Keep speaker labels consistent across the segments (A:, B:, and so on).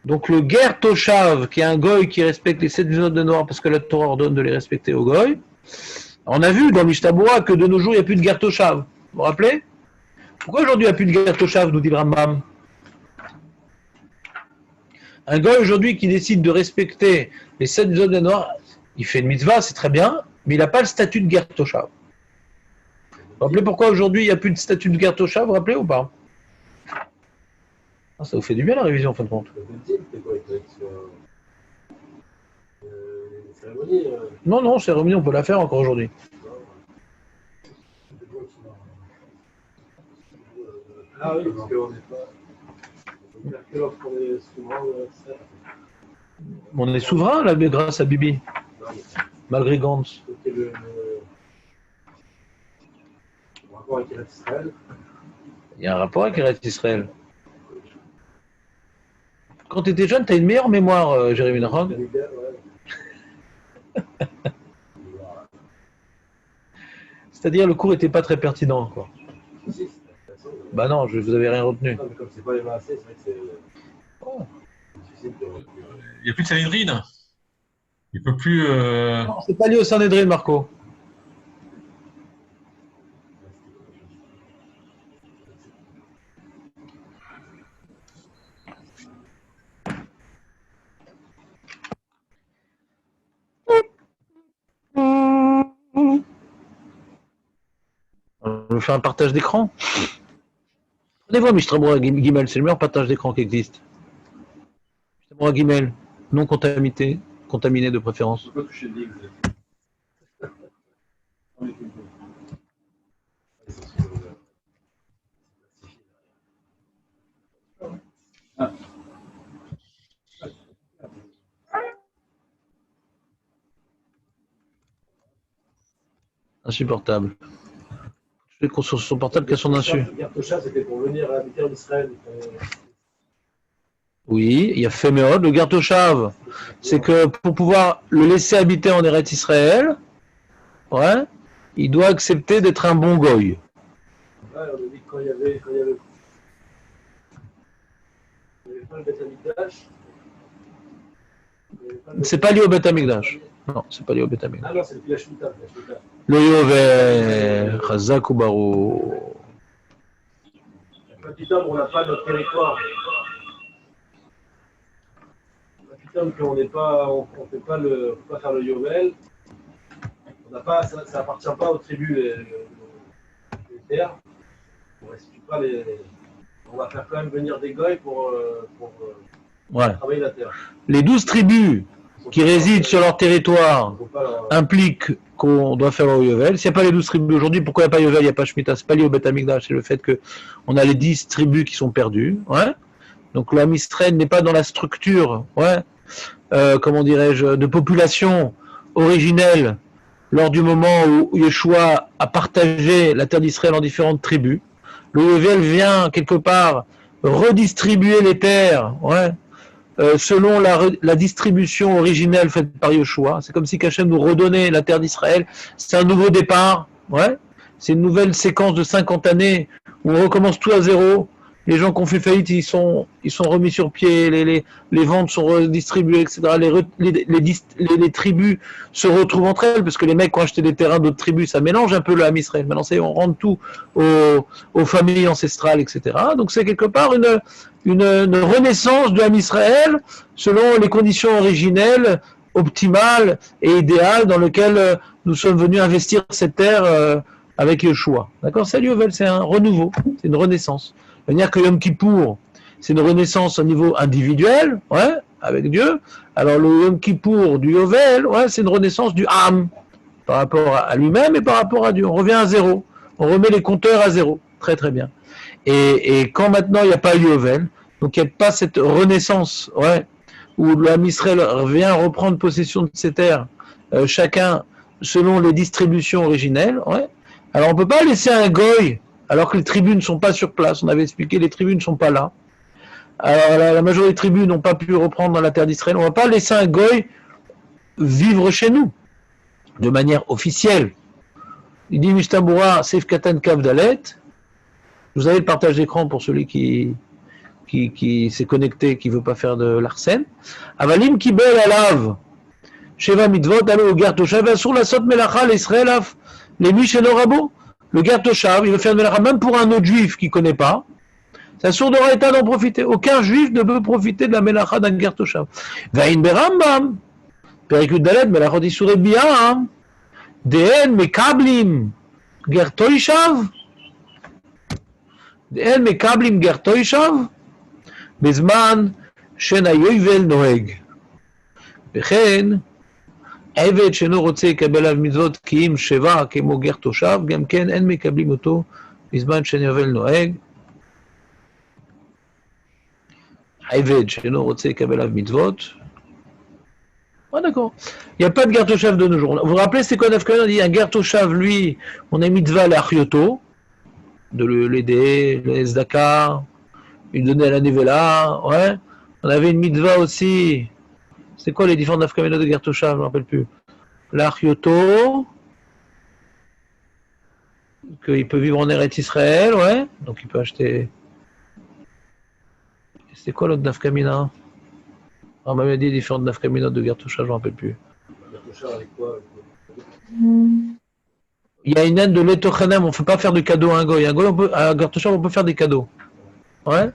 A: Donc le Ger Toshav, qui est un goy qui respecte les 7 zones de noir parce que la Torah ordonne de les respecter au goy, on a vu dans Mishtabura que de nos jours, il n'y a plus de Ger Toshav. Vous vous rappelez? Pourquoi aujourd'hui il n'y a plus de Ger Toshav, nous dit le Rambam? Un goy aujourd'hui qui décide de respecter les 7 zones de noir, il fait une mitzvah, c'est très bien, mais il n'a pas le statut de Ger Toshav. Vous vous rappelez pourquoi aujourd'hui il n'y a plus de statut de Ger Toshav, vous vous rappelez ou pas? Ah, ça vous fait du bien la révision en fin de compte. Non, non, cérémonie, on peut la faire encore aujourd'hui.
B: Ah oui, parce qu'on n'est pas. Que lorsqu'on est souverain,
A: On est souverain là, grâce à Bibi, malgré Gantz.
B: le rapport avec Israël.
A: Il y a un rapport avec Eretz Israël. Quand tu étais jeune, tu as une meilleure mémoire, Jérémy Nahog. C'est-à-dire le cours n'était pas très pertinent, quoi. Bah non, vous avez rien retenu.
B: Non, mais comme c'est pas les massés, c'est vrai que c'est.
A: Oh.
C: Il n'y a plus de Sanhedrin. Il ne peut plus.
A: Non, c'est pas lié au Sanhedrin, Marco. On fait un partage d'écran. Prenez-vous Mishtabura Gimel, c'est le meilleur partage d'écran qui existe. Mishtabura Gimel, non contaminé de préférence.
B: Pourquoi toucher le livre?
A: Insupportable. Je fais sur son portable qu'à son insu.
B: Gertosha, c'était pour venir habiter en Israël.
A: Oui, il y a Féméod, le Gertoshav. C'est que pour pouvoir le laisser habiter en Eretz Israël, ouais, il doit accepter d'être un bon goy.
B: Ouais, on a dit que quand il y avait pas le Beth Amikdash.
A: C'est pas lié au Beth Amikdash. Non, c'est pas lié au Beth Amikdash.
B: Ah non, c'est depuis la Shmita.
A: Le Yovel, Chazak ou Barou.
B: Petit homme, on n'a pas notre territoire. Petit homme, qu'on n'est pas, on ne peut pas faire le Yovel. On n'a pas, ça appartient pas aux tribus les terres. On restitue pas les. On va faire quand même venir des goy pour
A: Voilà.
B: travailler la terre.
A: Les 12 tribus qui résident sur leur territoire impliquent qu'on doit faire le Yovel. S'il n'y a pas les 12 tribus aujourd'hui, pourquoi il n'y a pas Yovel, il n'y a pas Shemitah? C'est pas lié au Beth Amikdash, c'est le fait qu'on a les 10 tribus qui sont perdues. Ouais. Donc l'Am Israël n'est pas dans la structure, ouais, comment dirais-je, de population originelle lors du moment où Yeshua a partagé la terre d'Israël en différentes tribus. Le Yovel vient quelque part redistribuer les terres, ouais, selon la distribution originelle faite par Yeshua. C'est comme si Hachem nous redonnait la terre d'Israël. C'est un nouveau départ, ouais. C'est une nouvelle séquence de 50 années où on recommence tout à zéro. Les gens qui ont fait faillite, ils sont remis sur pied, les ventes sont redistribuées, etc. Les tribus se retrouvent entre elles, parce que les mecs qui ont acheté des terrains d'autres tribus, ça mélange un peu le Ham Israël. Maintenant, on rentre tout aux familles ancestrales, etc. Donc c'est quelque part une renaissance du Ham Israël selon les conditions originelles, optimales et idéales dans lesquelles nous sommes venus investir cette terre avec Yeshua. D'accord? C'est Yovel, c'est un renouveau, c'est une renaissance. C'est-à-dire que Yom Kippour, c'est une renaissance au niveau individuel, ouais, avec Dieu. Alors le Yom Kippour du Yovel, ouais, c'est une renaissance du Ham par rapport à lui-même et par rapport à Dieu. On revient à zéro. On remet les compteurs à zéro. Très très bien. Et quand maintenant il n'y a pas Yovel, donc il n'y a pas cette renaissance, ouais, où le Ham Israël vient reprendre possession de ses terres, chacun selon les distributions originelles, ouais. Alors on ne peut pas laisser un goy alors que les tribus ne sont pas sur place. On avait expliqué, les tribus ne sont pas là. Alors la majorité des tribus n'ont pas pu reprendre dans la terre d'Israël. On ne va pas laisser un goy vivre chez nous, de manière officielle. Il dit Mishtabura, Seif Katan Kav Dalet. Vous avez le partage d'écran pour celui qui qui s'est connecté, qui ne veut pas faire de l'arsène. Avalim kibel alav, sheva mitzvot, allo au gar toshav, asur la sot melacha, l'Israël, les misheno rabo. Le gar toshav, il veut faire de melacha, même pour un autre juif qui ne connaît pas. C'est asur de raïta d'en profiter. Aucun juif ne peut profiter de la melacha d'un gar toshav. Vaïn berambam, perikut dalet, melachot isuré biam, dehen mekablim, ger toishav, dehen mekablim ger toishav, בזמן שאין היובל נוהג. וכן, עבד שאינו רוצה לקבל עליו מצוות כי אם שבה כמו גר תושב, גם כן אין מקבלים אותו בזמן שאין היובל נוהג. עבד שאינו רוצה לקבל עליו מצוות. Ah d'accord. Il n'y a pas de ger toshav de nos jours. Vous vous rappelez, c'est quoi Nafkamina? On dit un ger toshav, lui, on a mitzvah l'achioto, de l'aider, le zdaka, il donnait à la Nivela, ouais. On avait une mitzvah aussi. C'est quoi les différents nafkamina de ger toshav? Je ne me rappelle plus. L'Arioto, qu'il peut vivre en Eretz Israël, ouais. Donc il peut acheter. C'est quoi l'autre nafkamina? On m'avait dit différentes nafkamina de ger toshav, je ne me rappelle plus. Il y a une aide de l'etochanem, on ne peut pas faire de cadeaux à un goy. Un goy, à ger toshav, on peut faire des cadeaux. Ouais.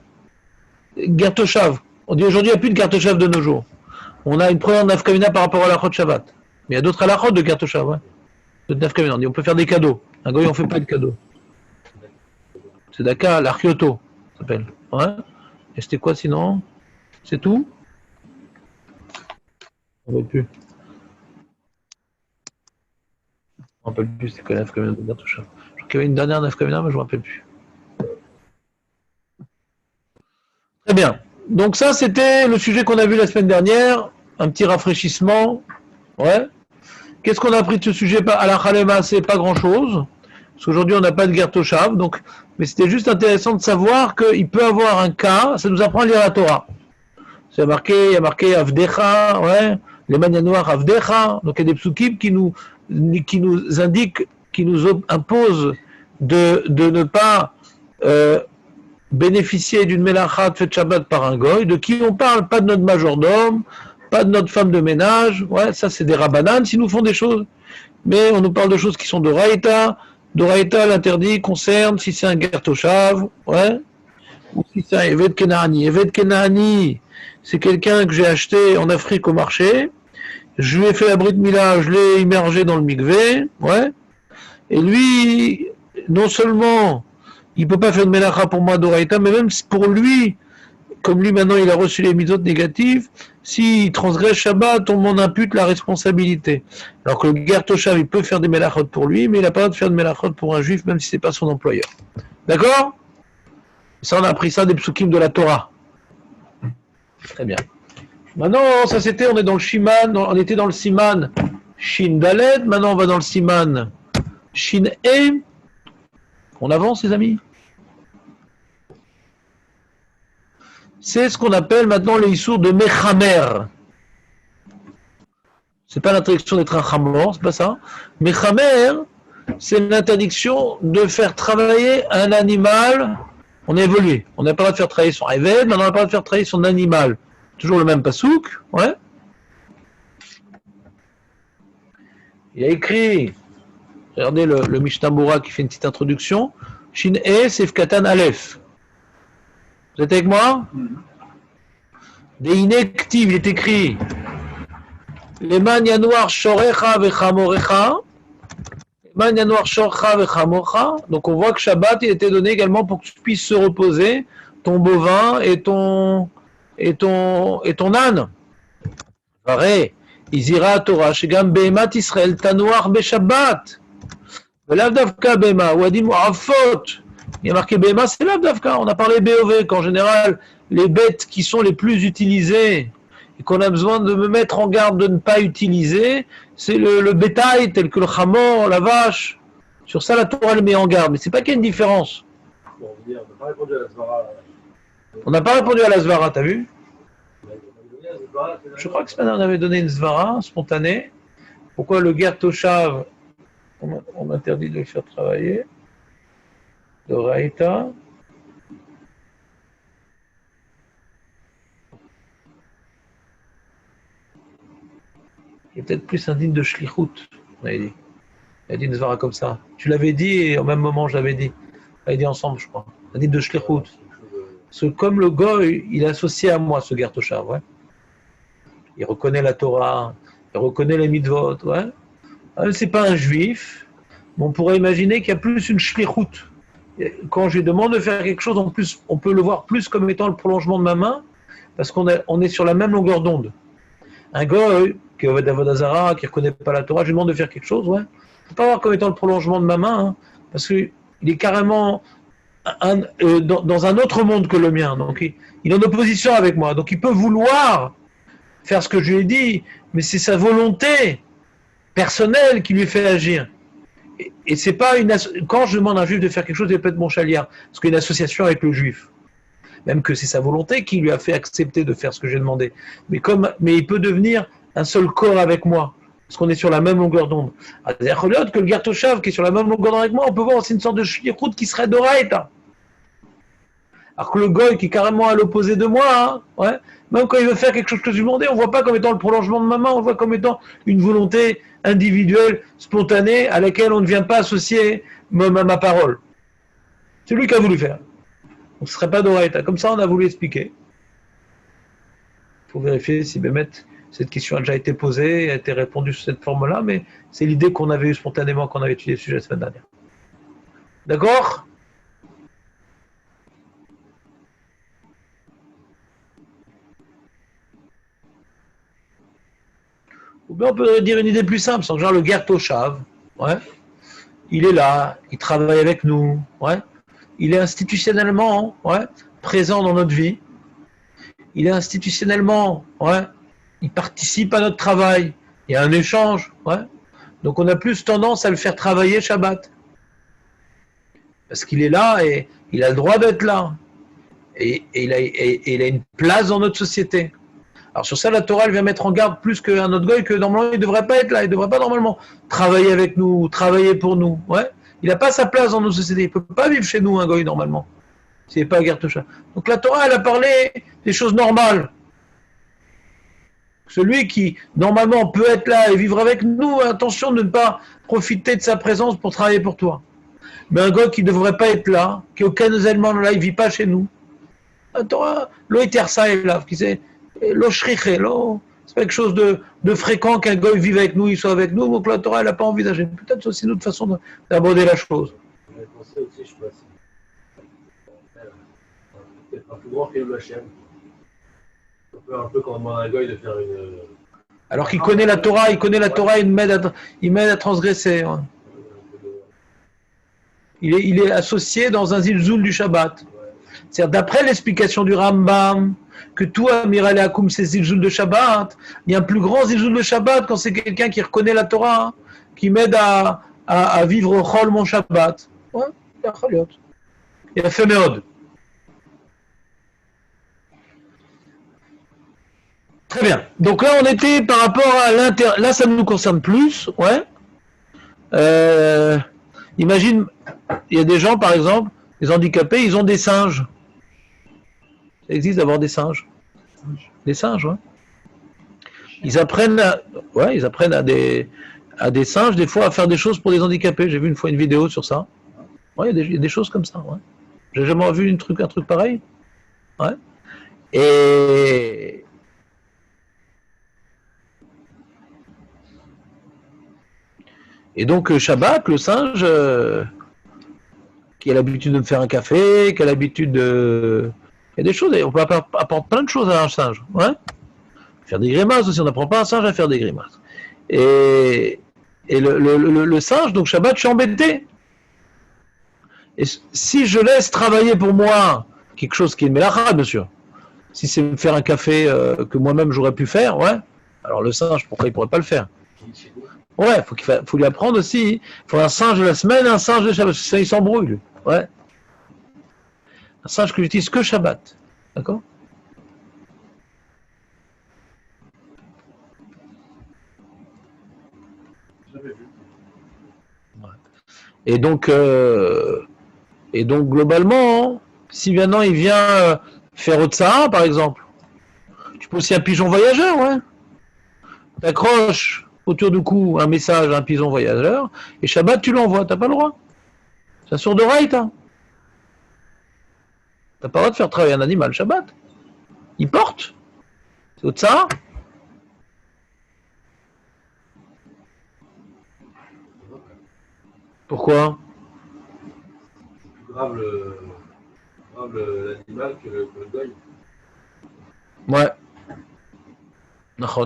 A: Ger toshav. On dit aujourd'hui il n'y a plus de ger toshav de nos jours. On a une première nafkamina par rapport à l'achot Shabbat. Mais il y a d'autres halachot de ger toshav. Ouais. De nafkamina. On dit on peut faire des cadeaux. Un goy on ne fait pas de cadeaux. C'est Daka, l'archioto, ça s'appelle. Ouais. Et c'était quoi sinon? C'est tout? On ne plus. On ne rappelle plus c'est quoi la nafkamina de ger toshav. Je crois qu'il y avait une dernière nafkamina mais je ne me rappelle plus. Très bien. Donc ça, c'était le sujet qu'on a vu la semaine dernière. Un petit rafraîchissement. Ouais. Qu'est-ce qu'on a appris de ce sujet? À la Khalema, c'est pas grand-chose. Parce qu'aujourd'hui, on n'a pas de ger toshav. Donc, mais c'était juste intéressant de savoir qu'il peut avoir un cas. Ça nous apprend à lire la Torah. Il y a marqué Avdecha, ouais. Les manias noirs Avdecha. Donc, il y a des psukim qui nous indiquent, qui nous imposent de ne pas bénéficier d'une melacha de fête Shabbat par un goy. De qui on parle? Pas de notre majordome, pas de notre femme de ménage. Ouais, ça c'est des rabbanan s'ils nous font des choses. Mais on nous parle de choses qui sont d'oraïta. D'oraïta, l'interdit concerne si c'est un ger toshav, ouais, ou si c'est un Eved Kenani. Eved Kenani, c'est quelqu'un que j'ai acheté en Afrique au marché. Je lui ai fait la brit mila, je l'ai immergé dans le mikvé, ouais. Et lui, non seulement il ne peut pas faire de melacha pour moi d'oraïta, mais même pour lui, comme lui maintenant il a reçu les mitzvot négatives, s'il transgresse Shabbat, on m'en impute la responsabilité. Alors que le ger toshav, il peut faire des melachot pour lui, mais il n'a pas le droit de faire de melachot pour un juif, même si ce n'est pas son employeur. D'accord? Ça, on a appris ça des psukim de la Torah. Très bien. Maintenant, ça c'était, on est dans le Shiman, on était dans le Siman Shin Dalet, maintenant on va dans le Siman Shin E. On avance, les amis? C'est ce qu'on appelle maintenant les issours de Mechamer. C'est pas l'interdiction d'être un chamor, c'est pas ça. Mechamer, c'est l'interdiction de faire travailler un animal. On a évolué. On n'a pas le droit de faire travailler son Eved, mais on n'a pas le droit de faire travailler son animal. Toujours le même pasouk, ouais. Il a écrit, regardez le Mishnah Bora qui fait une petite introduction. Shin E, Sef Katan Aleph. Vous êtes avec moi? Des inactifs, il est écrit Leman Yanouar Shorecha Vechamorecha. Leman Yanouar Shorecha Vechamorecha. Donc on voit que Shabbat il était donné également pour que tu puisses se reposer, ton bovin et ton âne. Pareil, Izira Torah, Shegam Behemat Israël, Tanouar Beshabbat. L'Avdavka Bema, Wadim Afot. Il y a marqué Bema, c'est l'Avdavka. On a parlé BOV, qu'en général, les bêtes qui sont les plus utilisées et qu'on a besoin de me mettre en garde de ne pas utiliser, c'est le bétail tel que le chamor, la vache. Sur ça, la Torah le met en garde. Mais c'est pas qu'il y a une différence.
B: Bon, on n'a pas répondu à la Svara.
A: On n'a pas répondu à la Svara, t'as vu? Je crois que ce matin, on avait donné une Svara spontanée. Pourquoi le ger toshav, on interdit de le faire travailler? De Raïta. est peut-être plus un digne de shlichut, on avait dit. Il a dit une svara comme ça. Tu l'avais dit et au même moment je l'avais dit. On l'avait dit ensemble, je crois. Un digne de shlichut. Parce que comme le goy, il est associé à moi, ce Gertoshav, ouais. Il reconnaît la Torah, il reconnaît les mitzvot, ouais. C'est pas un juif, mais on pourrait imaginer qu'il y a plus une shlichut. Quand je lui demande de faire quelque chose, en plus, on peut le voir plus comme étant le prolongement de ma main, parce qu'on est sur la même longueur d'onde. Un goy qui est Avodah Zarah, qui ne reconnaît pas la Torah, je lui demande de faire quelque chose, ouais. Je ne peux pas voir comme étant le prolongement de ma main, hein, parce qu'il est carrément dans un autre monde que le mien. Donc il est en opposition avec moi. Donc il peut vouloir faire ce que je lui ai dit, mais c'est sa volonté personnelle qui lui fait agir. Et c'est pas quand je demande à un juif de faire quelque chose, il peut être mon chaliard, parce qu'il y a une association avec le juif. Même que c'est sa volonté qui lui a fait accepter de faire ce que j'ai demandé. Mais il peut devenir un seul corps avec moi, parce qu'on est sur la même longueur d'onde. C'est-à-dire que le Gertoshav qui est sur la même longueur d'onde avec moi, on peut voir aussi une sorte de shlichut qui serait d'oraïta. Alors que le goy qui est carrément à l'opposé de moi, hein, ouais, même quand il veut faire quelque chose que je lui demandais, on ne voit pas comme étant le prolongement de ma main, on voit comme étant une volonté individuelle, spontanée, à laquelle on ne vient pas associer ma parole. C'est lui qui a voulu faire. Donc ce ne serait pas d'oraïta. Comme ça, on a voulu expliquer. Il faut vérifier si Bémet, cette question a déjà été posée, a été répondue sous cette forme-là, mais c'est l'idée qu'on avait eue spontanément quand on avait étudié le sujet la semaine dernière. D'accord ? Ou bien on peut dire une idée plus simple, c'est genre le Gertoshav, ouais, il est là, il travaille avec nous, ouais, il est institutionnellement, ouais, présent dans notre vie, il est institutionnellement, ouais, il participe à notre travail, il y a un échange, ouais, donc on a plus tendance à le faire travailler Shabbat, parce qu'il est là et il a le droit d'être là, et il a une place dans notre société. Alors sur ça, la Torah elle vient mettre en garde plus qu'un autre goy que normalement il ne devrait pas être là, il ne devrait pas normalement travailler avec nous, travailler pour nous. Ouais. Il n'a pas sa place dans nos sociétés, il ne peut pas vivre chez nous un goy normalement, s'il n'est pas Gertoshav. Donc la Torah elle a parlé des choses normales. Celui qui normalement peut être là et vivre avec nous, attention de ne pas profiter de sa présence pour travailler pour toi. Mais un goy qui ne devrait pas être là, qui n'a aucun élément là, il ne vit pas chez nous. La Torah, l'oïtersa est là, qui sait. C'est pas quelque chose de fréquent qu'un goy vive avec nous, il soit avec nous, donc la Torah elle n'a pas envisagé. Peut-être aussi une autre façon d'aborder la chose.
B: J'avais pensé aussi, je sais pas si. Peut-être un plus grand que le Hachem. Un peu quand on demande à un goy de faire une.
A: Alors qu'il connaît la Torah, il m'aide à transgresser. Ouais. Il est associé dans un zilzoul du Shabbat. C'est-à-dire, d'après l'explication du Rambam, que tout Amiral et Akoum, c'est zilzoul de Shabbat. Il y a un plus grand zilzoul de Shabbat quand c'est quelqu'un qui reconnaît la Torah, qui m'aide à vivre Chol mon Shabbat. Ouais, il y a Choliot. Il y a Feméod. Très bien. Donc là, on était par rapport à là, ça nous concerne plus. Ouais. Imagine, il y a des gens, par exemple, les handicapés, ils ont des singes. Ça existe d'avoir des singes. Des singes, ouais. Ils apprennent à des singes, des fois, à faire des choses pour des handicapés. J'ai vu une fois une vidéo sur ça. Ouais, il y a des choses comme ça. Ouais. J'ai jamais vu un truc pareil. Ouais. Et donc, Shabbat, le singe, qui a l'habitude de me faire un café, qui a l'habitude de... Il y a des choses, on peut apprendre plein de choses à un singe. Ouais. Faire des grimaces aussi, on n'apprend pas un singe à faire des grimaces. Et le singe, donc Shabbat, je suis embêté. Et si je laisse travailler pour moi quelque chose qui est mélacha, bien sûr, si c'est me faire un café que moi-même j'aurais pu faire, ouais, alors le singe, pourquoi il ne pourrait pas le faire? Ouais, faut lui apprendre aussi. Il faut un singe de la semaine, un singe de Shabbat, parce que ça, il s'embrouille, lui. Ouais. Un singe que j'utilise que Shabbat. D'accord? Et donc globalement, si maintenant il vient faire Otsara, par exemple, tu peux aussi un pigeon voyageur, ouais. T'accroches autour du cou un message à un pigeon voyageur, et Shabbat, tu l'envoies, t'as pas le droit. C'est un sourd d'oreille, t'as. T'as pas le droit de faire travailler un animal Shabbat. Il porte. C'est au tsar. Pourquoi?
B: C'est plus grave l'animal que le goy.
A: Ouais.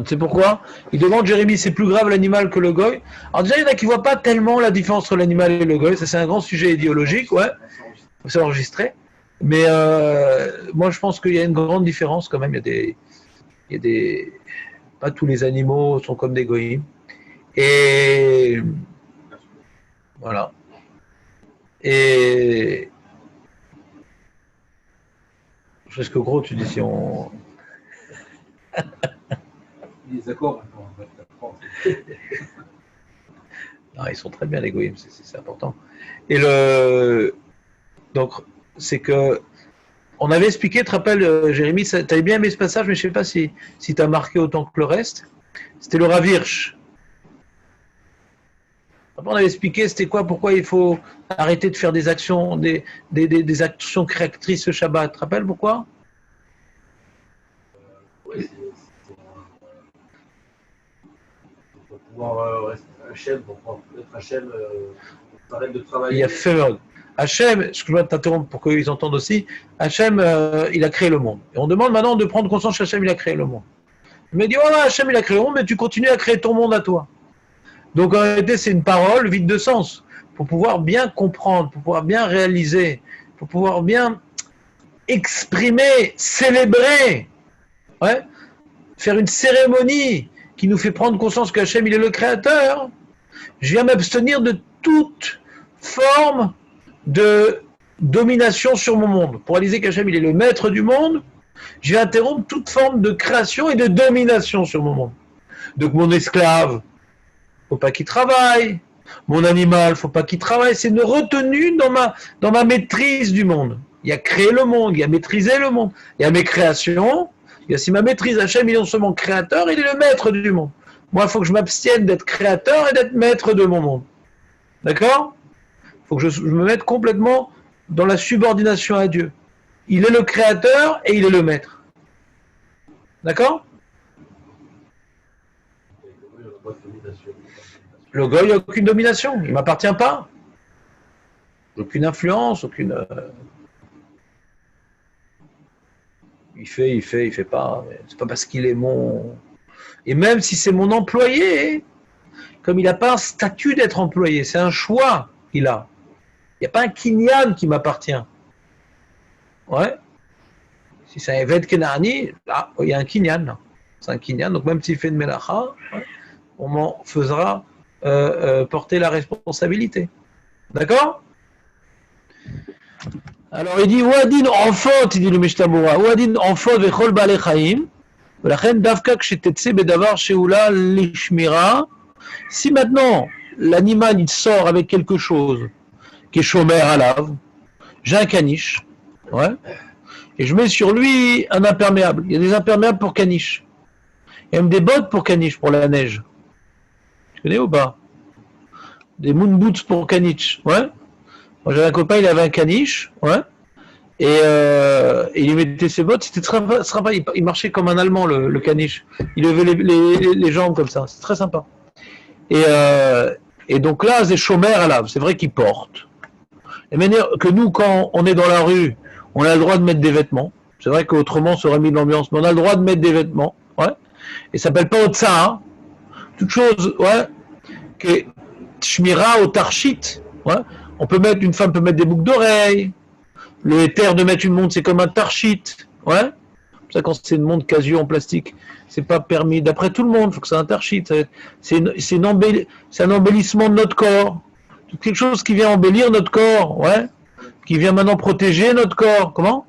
A: C'est pourquoi il demande, Jérémie, c'est plus grave l'animal que le goy. Alors déjà, il y en a qui ne voient pas tellement la différence entre l'animal et le goy. Ça, c'est un grand sujet idéologique, ouais. C'est enregistré. Mais moi, je pense qu'il y a une grande différence quand même. Il y a des... Pas tous les animaux sont comme des goyim. Et... Voilà. Et... Je sais ce que gros, tu dis si on...
B: Les accords,
A: non, ils sont très bien les goyim, c'est important. Et donc, c'est que on avait expliqué, tu te rappelles, Jérémie, tu avais bien aimé ce passage, mais je ne sais pas si tu as marqué autant que le reste. C'était le Rav Hirsch. On avait expliqué c'était quoi, pourquoi il faut arrêter de faire des actions, des actions créatrices le Shabbat. Tu te rappelles pourquoi?
B: Pour pouvoir rester Hachem, pour pouvoir être Hachem, on arrête de travailler.
A: Il y a fait Hachem, je dois t'interrompre pour qu'ils entendent aussi, Hachem, il a créé le monde. Et on demande maintenant de prendre conscience qu'Hachem, il a créé le monde. Il me dit, oh là, Hachem, il a créé le monde, mais tu continues à créer ton monde à toi. Donc en réalité, c'est une parole vide de sens. Pour pouvoir bien comprendre, pour pouvoir bien réaliser, pour pouvoir bien exprimer, célébrer, ouais, faire une cérémonie qui nous fait prendre conscience qu'Hachem, il est le créateur. Je viens m'abstenir de toute forme de domination sur mon monde. Pour réaliser qu'Hachem, il est le maître du monde, je vais interrompre toute forme de création et de domination sur mon monde. Donc mon esclave, faut pas qu'il travaille. Mon animal, faut pas qu'il travaille. C'est une retenue dans ma maîtrise du monde. Il y a créé le monde, il y a maîtrisé le monde. Il y a mes créations. Il y a si ma maîtrise, Hachem, il est non seulement créateur, il est le maître du monde. Moi, il faut que je m'abstienne d'être créateur et d'être maître de mon monde. D'accord? Il faut que je me mette complètement dans la subordination à Dieu. Il est le créateur et il est le maître. D'accord? Le goy, il n'y a aucune domination. Il ne m'appartient pas. Aucune influence, aucune... Il fait pas. C'est pas parce qu'il est mon... Et même si c'est mon employé, comme il n'a pas un statut d'être employé, c'est un choix qu'il a. Il n'y a pas un kinyan qui m'appartient. Ouais. Si c'est un Eved Kenani, là, il y a un kinyan. Là. C'est un kinyan. Donc même s'il fait de melacha, ouais, on m'en fera porter la responsabilité. D'accord? Alors il dit Ouadin enfot, il dit le Mishtabura, Ouadin enfot vechol baalei chaim, velachen davka kshetetse bedavar sheula lishmira. Si maintenant l'animal il sort avec quelque chose qui est shomer alav, j'ai un caniche, ouais, et je mets sur lui un imperméable. Il y a des imperméables pour caniche. Il y a même des bottes pour caniche, pour la neige. Tu connais ou pas? Des moon boots pour caniche, ouais. Moi j'avais un copain, il avait un caniche, ouais. Et il lui mettait ses bottes, c'était très sympa. Il marchait comme un Allemand, le caniche. Il levait les jambes comme ça, c'est très sympa. Et donc là, c'est chômeur à lave, c'est vrai qu'il porte. De manière que nous, quand on est dans la rue, on a le droit de mettre des vêtements. C'est vrai qu'autrement, ça aurait mis de l'ambiance, mais on a le droit de mettre des vêtements, ouais. Et ça s'appelle pas Otsa, hein. Toute chose, ouais, que Shmira au Tarchit, ouais. Une femme peut mettre des boucles d'oreilles. Le éther de mettre une montre, c'est comme un tarchit, ouais. Ça, quand c'est une montre casio en plastique, c'est pas permis. D'après tout le monde, il faut que c'est un tarchit. C'est un embellissement de notre corps. Quelque chose qui vient embellir notre corps, ouais. Qui vient maintenant protéger notre corps. Comment?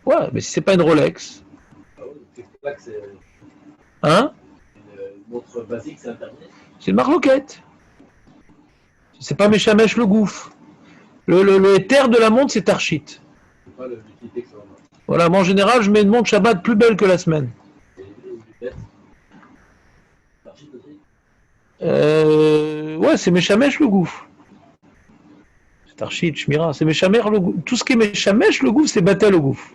A: Ouais, mais si c'est pas une Rolex. Hein?
B: Une montre basique, c'est interdit.
A: C'est une marloquette. C'est pas Meshamesh le gouffre. Le éther de la montre, c'est Tarchit. Voilà, moi en général, je mets une montre Shabbat plus belle que la semaine. Ouais, c'est Meshamesh le gouffre. C'est Archit, Shmira, c'est Meshamer le gouffre. Tout ce qui est Meshamesh le gouffre, c'est Batel le gouffre.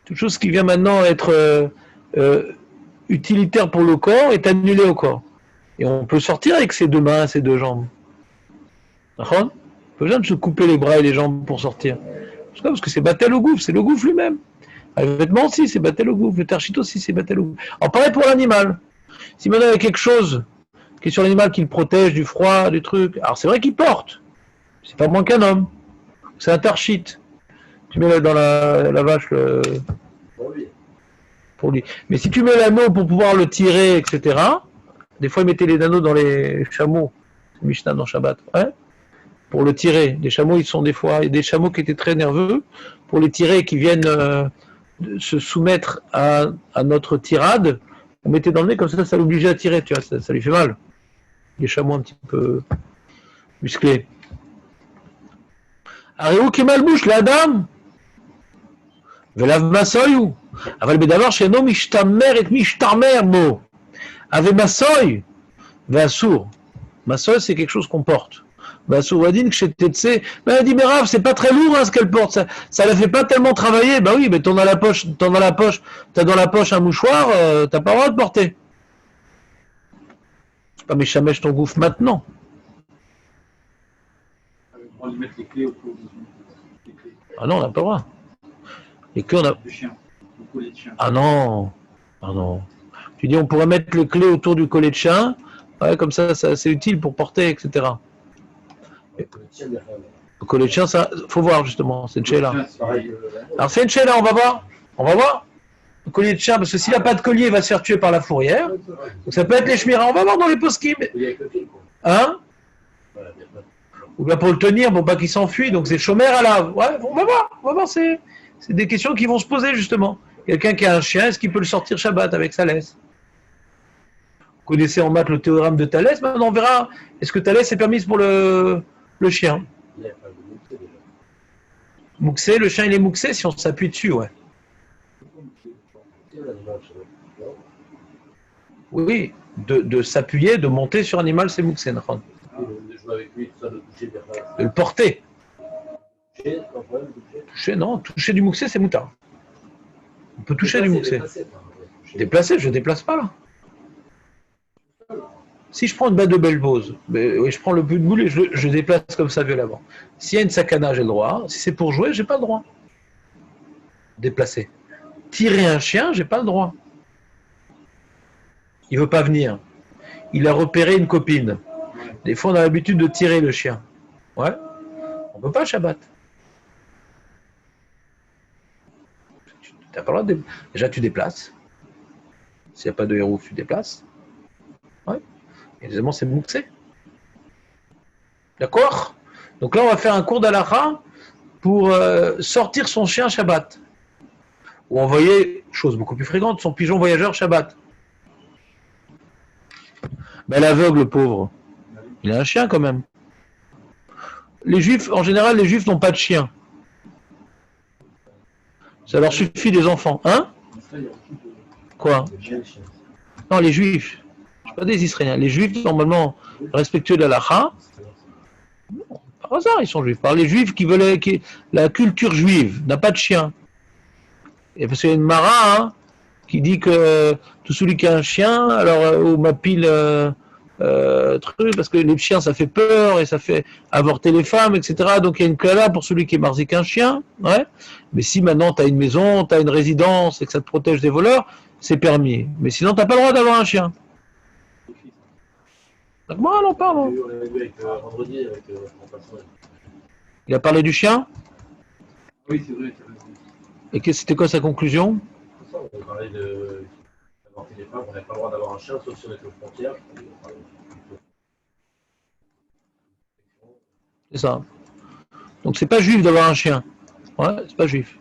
A: Toute chose qui vient maintenant être utilitaire pour le corps est annulée au corps. Et on peut sortir avec ses deux mains, ses deux jambes. D'accord ? Pas besoin de se couper les bras et les jambes pour sortir. Parce que c'est Batel au gouffre, c'est le gouffre lui-même. Le vêtement aussi, c'est Batel au gouffre. Le tarchit aussi, c'est Batel au gouffre. Alors pareil pour l'animal. Si maintenant il y a quelque chose qui est sur l'animal qui le protège du froid, du truc, alors c'est vrai qu'il porte. C'est pas moins qu'un homme. C'est un tarchit. Tu mets dans la vache pour lui. Mais si tu mets l'anneau pour pouvoir le tirer, etc., des fois ils mettaient les anneaux dans les chameaux. C'est Mishnah dans Shabbat. Ouais, pour le tirer. Les chameaux, ils sont des fois des chameaux qui étaient très nerveux. Pour les tirer, qui viennent se soumettre à notre tirade, on mettait dans le nez comme ça l'obligeait à tirer, tu vois, ça lui fait mal. Les chameaux un petit peu musclés. Aréou qui malbouche, la dame Velav masoyou. Aval bedavar sheno mishtamer et mishtamer mo. Ave masoy. Vasour. Masoy, c'est quelque chose qu'on porte. Vasour Wadin, que chez Tetsé. Mais elle dit, mais Rav, c'est pas très lourd ce qu'elle porte. Ça la fait pas tellement travailler. Bah oui, mais t'as dans la poche un mouchoir, t'as pas le droit de porter. C'est pas méchamèche ton gouffre maintenant.
D: On va lui mettre les clés autour des clés.
A: Ah non, on n'a pas le droit. Les clés, on a.
D: Le chien, le collet de chien.
A: Ah non. Ah non. Tu dis, on pourrait mettre les clés autour du collet de chien. Ouais, comme ça c'est utile pour porter, etc. Le collet de chien, ça, faut voir justement. C'est une chéla. Alors c'est une chéla, on va voir. On va voir. Le collier de chien, parce que s'il n'a pas de collier, il va se faire tuer par la fourrière. Donc ça peut être les shmiras. On va voir dans les poskim. Hein? Ou bien pour le tenir, pour pas qu'il s'enfuit. Donc c'est chômeur à lave. Ouais, on va voir. On va voir. C'est des questions qui vont se poser justement. Quelqu'un qui a un chien, est-ce qu'il peut le sortir Shabbat avec sa laisse? Vous connaissez en maths le théorème de Thalès. Maintenant on verra. Est-ce que Thalès est permise pour le chien? Mouxé, le chien il est mouxé si on s'appuie dessus, ouais. Oui, de s'appuyer, de monter sur un animal, c'est mouxé. De le porter. Toucher, non, toucher du mouxé, c'est moutard. On peut toucher du mouxé. Déplacer, je ne déplace pas là. Si je prends une batte de Belbose, je prends le but de boule et je déplace comme ça violemment. S'il y a une sakana, j'ai le droit. Si c'est pour jouer, j'ai pas le droit. Déplacer. Tirer un chien, j'ai pas le droit. Il veut pas venir. Il a repéré une copine. Des fois, on a l'habitude de tirer le chien. Ouais. On peut pas Shabbat. T'as pas le droit de... Déjà, tu déplaces. S'il n'y a pas de héros, tu déplaces. Ouais. Et deuxièmement, c'est mouxé. D'accord? Donc là, on va faire un cours d'Alaha pour sortir son chien Shabbat. Ou envoyer, chose beaucoup plus fréquente, son pigeon voyageur Shabbat. Mais l'aveugle, pauvre, il a un chien quand même. Les juifs, en général, les juifs n'ont pas de chien. Ça leur suffit des enfants. Hein? Quoi? Non, les juifs. Pas des Israéliens. Les juifs, normalement, respectueux de l'Alaha, par hasard, ils sont juifs. Par les juifs qui veulent... la culture juive n'a pas de chien. Et parce qu'il y a une Mara qui dit que tout celui qui a un chien, alors ou ma pile truc, parce que les chiens ça fait peur et ça fait avorter les femmes, etc. Donc il y a une kala pour celui qui est marzik un chien. Ouais. Mais si maintenant tu as une maison, tu as une résidence et que ça te protège des voleurs, c'est permis. Mais sinon tu n'as pas le droit d'avoir un chien. Donc moi, on en parle. Il a parlé du chien?
D: Oui, c'est vrai.
A: Et c'était quoi sa conclusion?
B: On parlait d'avorter les femmes, on n'a pas le droit d'avoir un chien, sauf si on est aux frontières.
A: C'est ça. Donc c'est pas juif d'avoir un chien. Ouais, c'est pas juif.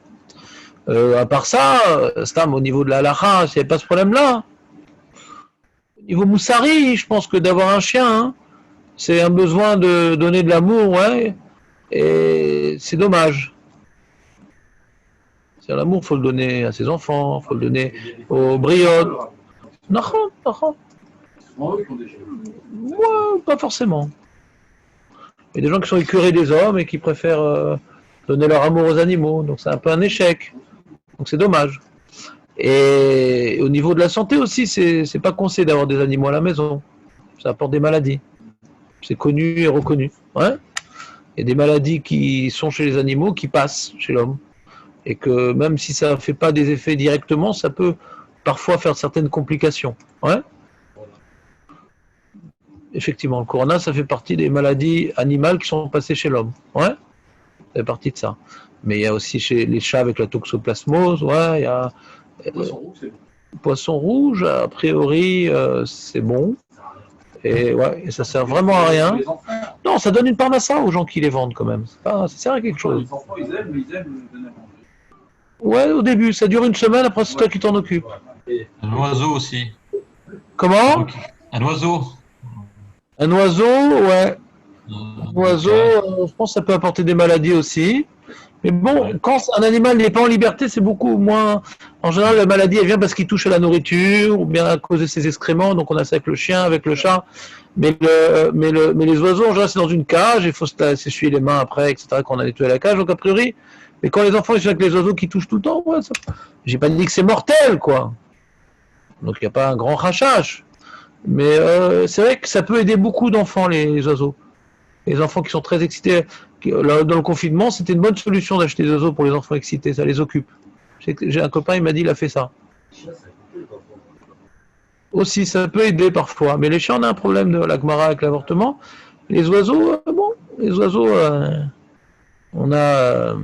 A: À part ça, Stam, au niveau de la halakha, il n'y a pas ce problème-là. Au niveau moussari, je pense que d'avoir un chien, hein, c'est un besoin de donner de l'amour, ouais. Et c'est dommage. L'amour, il faut le donner à ses enfants, il faut le donner aux briodes. Non, non.
D: Souvent eux qui ont des cheveux.
A: Moi, pas forcément. Il y a des gens qui sont écœurés des hommes et qui préfèrent donner leur amour aux animaux. Donc c'est un peu un échec. Donc c'est dommage. Et au niveau de la santé aussi, c'est pas conseillé d'avoir des animaux à la maison. Ça apporte des maladies. C'est connu et reconnu. Ouais. Il y a des maladies qui sont chez les animaux qui passent chez l'homme. Et que même si ça ne fait pas des effets directement, ça peut parfois faire certaines complications. Ouais. Effectivement, le corona, ça fait partie des maladies animales qui sont passées chez l'homme. Ouais. Ça fait partie de ça. Mais il y a aussi chez les chats avec la toxoplasmose. Ouais, il y a.
D: Poisson rouge, c'est bon.
A: Poisson rouge, a priori, c'est bon. Et ouais, et ça sert vraiment à rien.
D: Les enfants,
A: Non, ça donne une parnassa aux gens qui les vendent quand même. Ça sert à quelque chose.
D: les enfants, ils aiment, mais ils aiment donner à manger.
A: Ouais, au début, ça dure une semaine, après c'est toi qui t'en occupes.
C: Un oiseau aussi.
A: Comment?
C: Un oiseau.
A: Un oiseau, ouais. Un oiseau, je pense que ça peut apporter des maladies aussi. Mais bon, quand un animal n'est pas en liberté, c'est beaucoup moins. En général, la maladie, elle vient parce qu'il touche à la nourriture, ou bien à cause de ses excréments. Donc, on a ça avec le chien, avec le chat. Mais les oiseaux, en général, c'est dans une cage. Il faut s'essuyer les mains après, etc., qu'on a nettoyé la cage. Donc, a priori, mais quand les enfants, ils sont avec les oiseaux qui touchent tout le temps, ouais, j'ai pas dit que c'est mortel, quoi. Donc, il n'y a pas un grand rachage. Mais c'est vrai que ça peut aider beaucoup d'enfants, les oiseaux. Les enfants qui sont très excités. Dans le confinement, c'était une bonne solution d'acheter des oiseaux pour les enfants excités, ça les occupe. J'ai un copain, il m'a dit, il a fait ça. Aussi, ça peut aider parfois. Mais les chiens, on a un problème de la Gemara avec l'avortement. Les oiseaux, bon, les oiseaux, on a.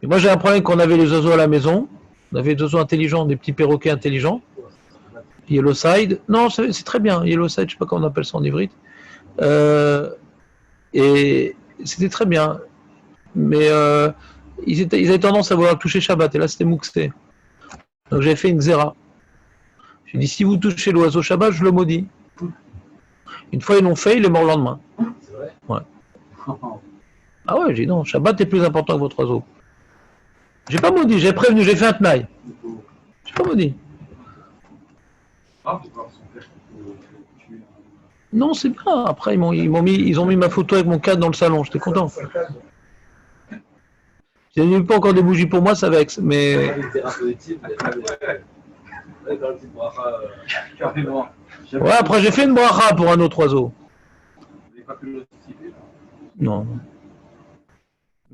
A: Et moi, j'ai un problème qu'on avait les oiseaux à la maison. On avait des oiseaux intelligents, des petits perroquets intelligents. Yellowside. Non, c'est très bien. Yellowside, je sais pas comment on appelle ça en ivrite. Et c'était très bien. Mais ils avaient tendance à vouloir toucher Shabbat. Et là, c'était Mouxé. Donc j'ai fait une xéra. J'ai dit, si vous touchez l'oiseau Shabbat, je le maudis. Une fois ils l'ont fait, il est mort le lendemain.
B: C'est vrai.
A: Ouais. Ah ouais, j'ai dit non, Shabbat est plus important que votre oiseau. J'ai pas maudit, j'ai prévenu, j'ai fait un tenaille. J'ai pas maudit.
D: Ah, pour voir son père qui peut tuer
A: Non, c'est bien. Après, ils ont mis ma photo avec mon cadre dans le salon. J'étais content. Je n'ai pas encore des bougies pour moi, ça vexe. Mais
B: Des thérapeutiques, il y a pas des- un petit bracha,
D: carrément.
A: ouais, après j'ai fait une bracha pour un autre oiseau.
D: Vous n'avez pas pu le justifier, là.
A: Non.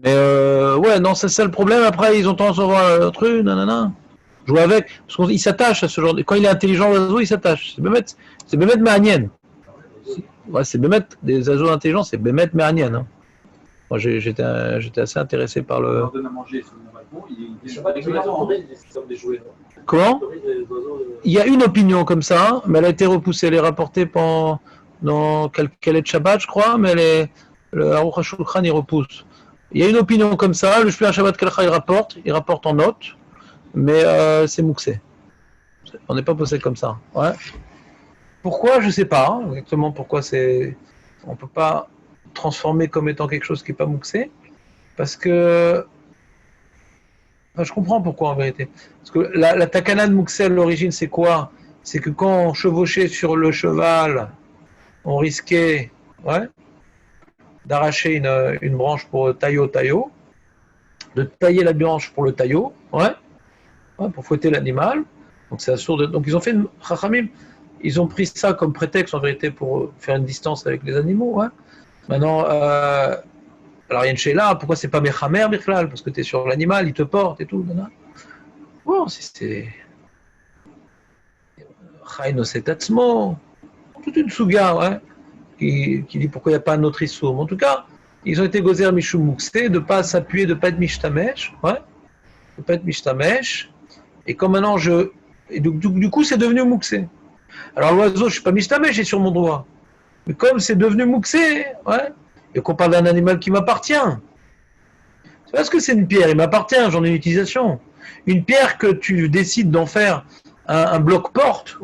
A: Mais ouais, non, c'est ça le problème. Après, ils ont tendance à voir un truc, nanana. Jouer avec, parce qu'il s'attache à ce genre de. Quand il est intelligent, l'oiseau, il s'attache. C'est Bémet Méanienne. Ouais, c'est Bémet, des oiseaux intelligents, c'est Bémet Méanienne. Hein. Moi, j'étais assez intéressé par
D: On
A: le.
D: leur donne à manger sur mon balcon,
B: Je
D: ils
B: sais pas, les oiseaux, c'est comme des jouets. Non.
A: Comment?
B: Les oiseaux,
A: Il y a une opinion comme ça, mais elle a été repoussée. Elle est rapportée dans quel est de Shabbat, je crois, mais le Aruch HaShulchan, il repousse. Il y a une opinion comme ça. Le Shpir Shabbat Kalcha, il rapporte en note, mais c'est Mouxé. On n'est pas posé comme ça. Ouais. Pourquoi? Je ne sais pas hein, exactement pourquoi c'est. On ne peut pas transformer comme étant quelque chose qui n'est pas Mouxé, parce que. Enfin, je comprends pourquoi en vérité. Parce que la takana de Mouxé à l'origine, c'est quoi? C'est que quand on chevauchait sur le cheval, on risquait d'arracher une branche pour taillot, de tailler la branche pour le taillot, pour fouetter l'animal. Donc c'est assourd. Donc ils ont fait Chachamim, ils ont pris ça comme prétexte en vérité pour faire une distance avec les animaux. Maintenant, alors il y a une chéla, pourquoi c'est pas Mechamer Birklal? Parce que tu es sur l'animal, il te porte et tout. Bon, c'est Chayno Setatzmo, toute une souga, qui dit pourquoi il n'y a pas un autre issour. En tout cas, ils ont été gozer Mishum Mouxé, de ne pas s'appuyer, de ne pas être Mishtamesh, de ne pas être Mishtamesh. Et comme maintenant du coup, c'est devenu Mouxé. Alors l'oiseau, je ne suis pas Mishtamesh, j'ai sur mon doigt. Mais comme c'est devenu Mouxé, et qu'on parle d'un animal qui m'appartient, c'est parce que c'est une pierre, il m'appartient, j'en ai une utilisation. Une pierre que tu décides d'en faire un bloc-porte,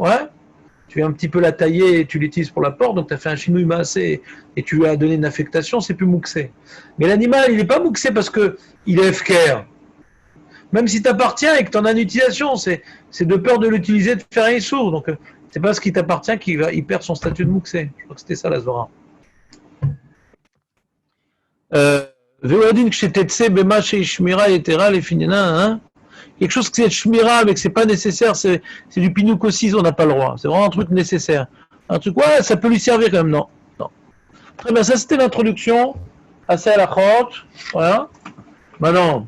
A: tu vas un petit peu la tailler et tu l'utilises pour la porte, donc tu as fait un chinouille massé et tu lui as donné une affectation, c'est plus Mouxé. Mais l'animal, il n'est pas Mouxé parce qu'il est FKR. Même si t'appartient et que tu en as une utilisation, c'est de peur de l'utiliser, de faire un sourd. Donc, c'est pas ce qui t'appartient il perd son statut de mouxé. Je crois que c'était ça la Zora. Ve'odin kshetetse bema sheishmira etera les finina, hein. Quelque chose qui est shmira, mais que c'est pas nécessaire, c'est du pinouk aussi, on n'a pas le droit. C'est vraiment un truc nécessaire. Un truc, ouais, ça peut lui servir quand même, non. Non. Très bien, ça c'était l'introduction à ça la chot. Voilà. Maintenant.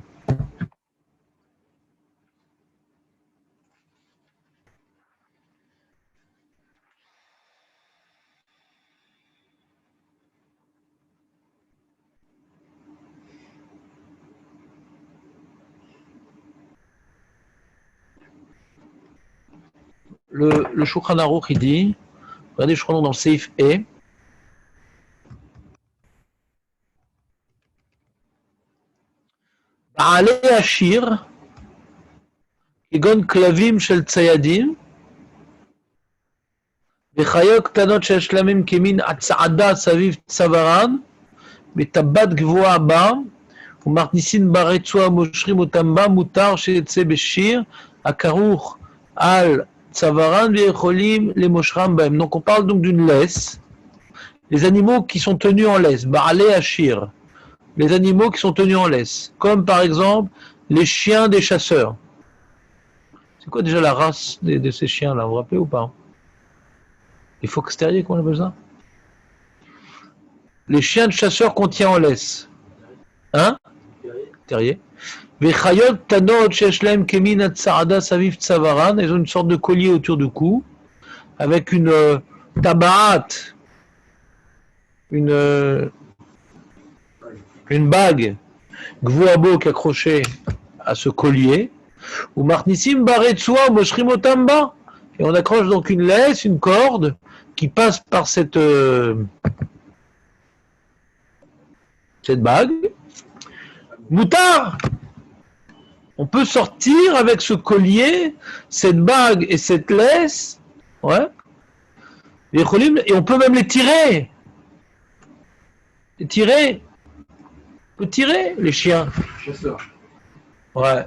A: Le Shulchan Aruch, il dit, regardez, je crois dans le Seif E. Ba'alei Ashir, כגון כלבים של ציידים, וחיות קטנות שיש להם כמין הצעדה סביב צווארן, וטבעת גבוהה בה, ומכניסים ברצועה ומושכים אותם בה, מותר שיצא בשיר הכרוך על צווארן ויכולים למושכם בהם. Donc on parle donc d'une laisse, les animaux qui sont tenus en laisse, ba'alei ashir, les animaux qui sont tenus en laisse, comme par exemple les chiens des chasseurs. C'est quoi déjà la race de ces chiens-là, vous vous rappelez ou pas? Les fox terriers, qu'on appelle ça? Les chiens de chasseurs qu'on tient en laisse. Hein? Terrier. Vechayot tanot sheshlem kemin atzarada saviv tsavaran. Ils ont une sorte de collier autour du cou, avec une tabaat, une bague, gvuabo qui est accrochée à ce collier. Ou marnissim baretsua moshrim otamba. Et on accroche donc une laisse, une corde, qui passe par cette bague. Moutard! On peut sortir avec ce collier, cette bague et cette laisse, ouais. Et on peut même les tirer. On peut tirer les chiens.
D: Chasseur.
A: Ouais.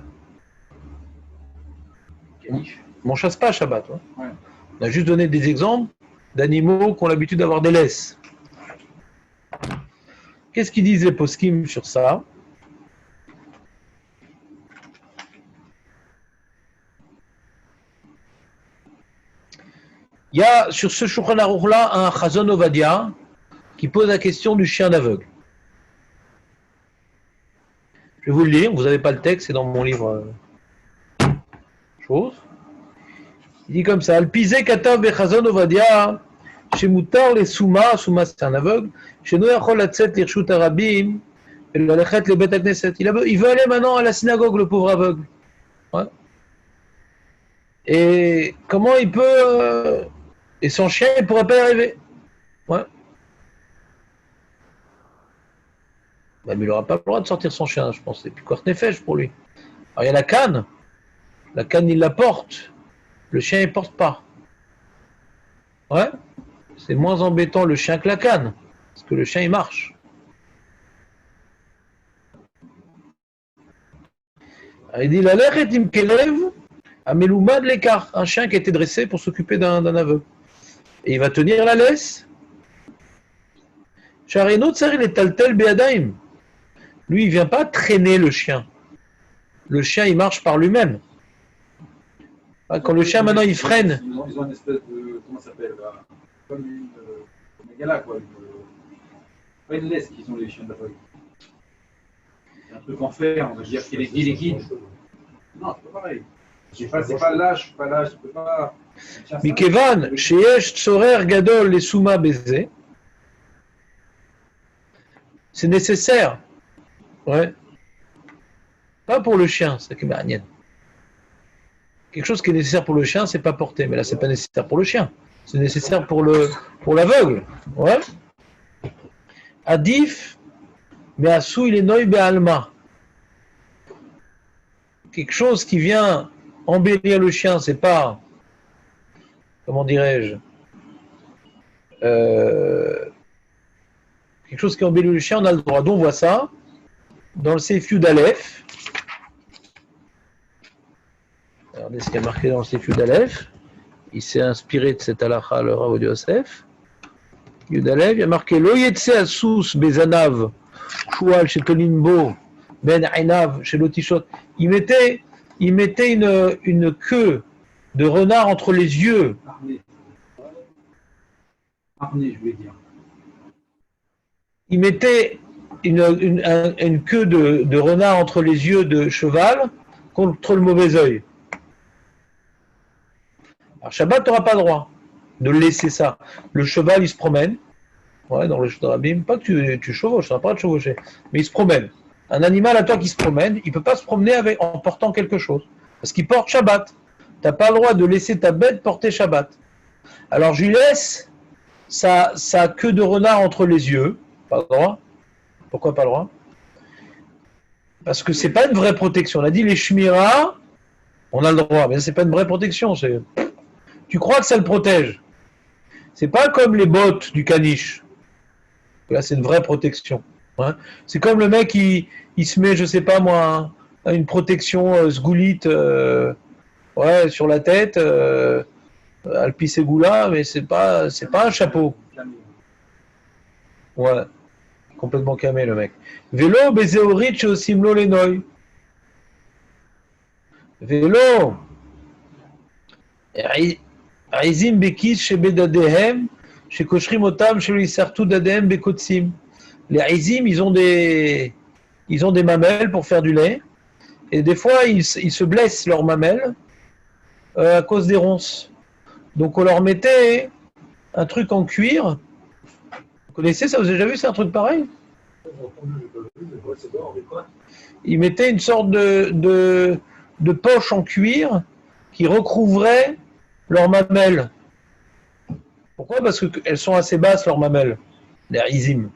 D: Caniche.
A: On chasse pas à Shabbat. Ouais.
D: Ouais.
A: On a juste donné des exemples d'animaux qui ont l'habitude d'avoir des laisses. Qu'est-ce qu'ils disent les poskim sur ça? Il y a sur ce Shulchan Aruch là un Chazon Ovadia qui pose la question du chien d'aveugle. Je vais vous le lire, vous n'avez pas le texte, c'est dans mon livre chose. Il dit comme ça, Al-Pizé Katav Bechazon Ovadia, chez Moutar les Souma c'est un aveugle, chez Noachol Latzet l'Irshut Arabim, et le Lechet le Bet Knesset. Il veut aller maintenant à la synagogue, le pauvre aveugle. Ouais. Et comment il peut... et son chien, il ne pourrait pas y arriver. Ouais. Bah, mais il n'aura pas le droit de sortir son chien, je pense. C'est plus Kortnefesh pour lui. Alors il y a la canne. La canne, il la porte. Le chien, il ne porte pas. Ouais. C'est moins embêtant le chien que la canne. Parce que le chien, il marche. Alors, il dit, la lechet im kelev, amelouma de l'écart. Un chien qui a été dressé pour s'occuper d'un aveugle. Et il va tenir la laisse. Chareno tsar il est taltel beadaim. Lui, il ne vient pas traîner le chien. Le chien, il marche par lui-même. Quand le chien, maintenant, il freine.
D: Ils ont une espèce de... Comment ça s'appelle là? Comme une mégala, quoi. Pas une laisse qu'ils ont, les chiens d'aveugle. C'est un truc en fer, on va dire, qui les guide. Non, c'est pas pareil. C'est pas lâche, tu peux pas...
A: Mikevan, sheyesh tsorer gadol les souma baiser. C'est nécessaire. Ouais. Pas pour le chien, c'est que quelque chose qui est nécessaire pour le chien, c'est pas porter. Mais là, c'est pas nécessaire pour le chien. C'est nécessaire pour l'aveugle. Ouais. Adif, mais asou il est noy be'alma. Quelque chose qui vient embellir le chien, c'est pas, comment dirais-je, quelque chose qui embellit le chien, on a le droit. Donc on voit ça dans le Seif Yud Aleph. Regardez ce qui est marqué dans le Sif Yudalev. Il s'est inspiré de cette halakha, le Rav Yosef. Yudalev, il y a marqué Lo yetse asous bezanav, choual chez Tolinbo, ben ainav chez Lotishot. Il mettait une queue de renard entre les yeux.
D: Harnais, je voulais dire.
A: Il mettait une queue de renard entre les yeux de cheval contre le mauvais œil. Alors Shabbat, tu n'auras pas le droit de laisser ça. Le cheval, il se promène. Ouais, dans le Rabim, pas que tu chevauches, ça n'a pas de chevaucher, mais il se promène. Un animal à toi qui se promène, il ne peut pas se promener en portant quelque chose. Parce qu'il porte Shabbat. Tu n'as pas le droit de laisser ta bête porter Shabbat. Alors je lui laisse sa queue de renard entre les yeux. Pas le droit. Pourquoi pas le droit? Parce que c'est pas une vraie protection. On a dit les shmira, on a le droit, mais c'est pas une vraie protection. Tu crois que ça le protège. C'est pas comme les bottes du caniche. Là, c'est une vraie protection. Hein. C'est comme le mec qui se met, je sais pas moi, une protection sgoulite sur la tête, alpi ségoula, mais c'est pas un chapeau. Ouais. Complètement camé le mec. Vélo, bezéorich osimlo lenoy. Vélo. Aizim bekis chez bedadehem, chez koshrim otam, chez l'isartu dadehem bekotsim. Les aizim, ils ont des mamelles pour faire du lait. Et des fois, ils se blessent leurs mamelles à cause des ronces. Donc on leur mettait un truc en cuir. Vous connaissez ça? Vous avez déjà vu? C'est un truc pareil? Ils mettaient une sorte de poche en cuir qui recouvrait leurs mamelles. Pourquoi? Parce qu'elles sont assez basses, leurs mamelles, les rizim.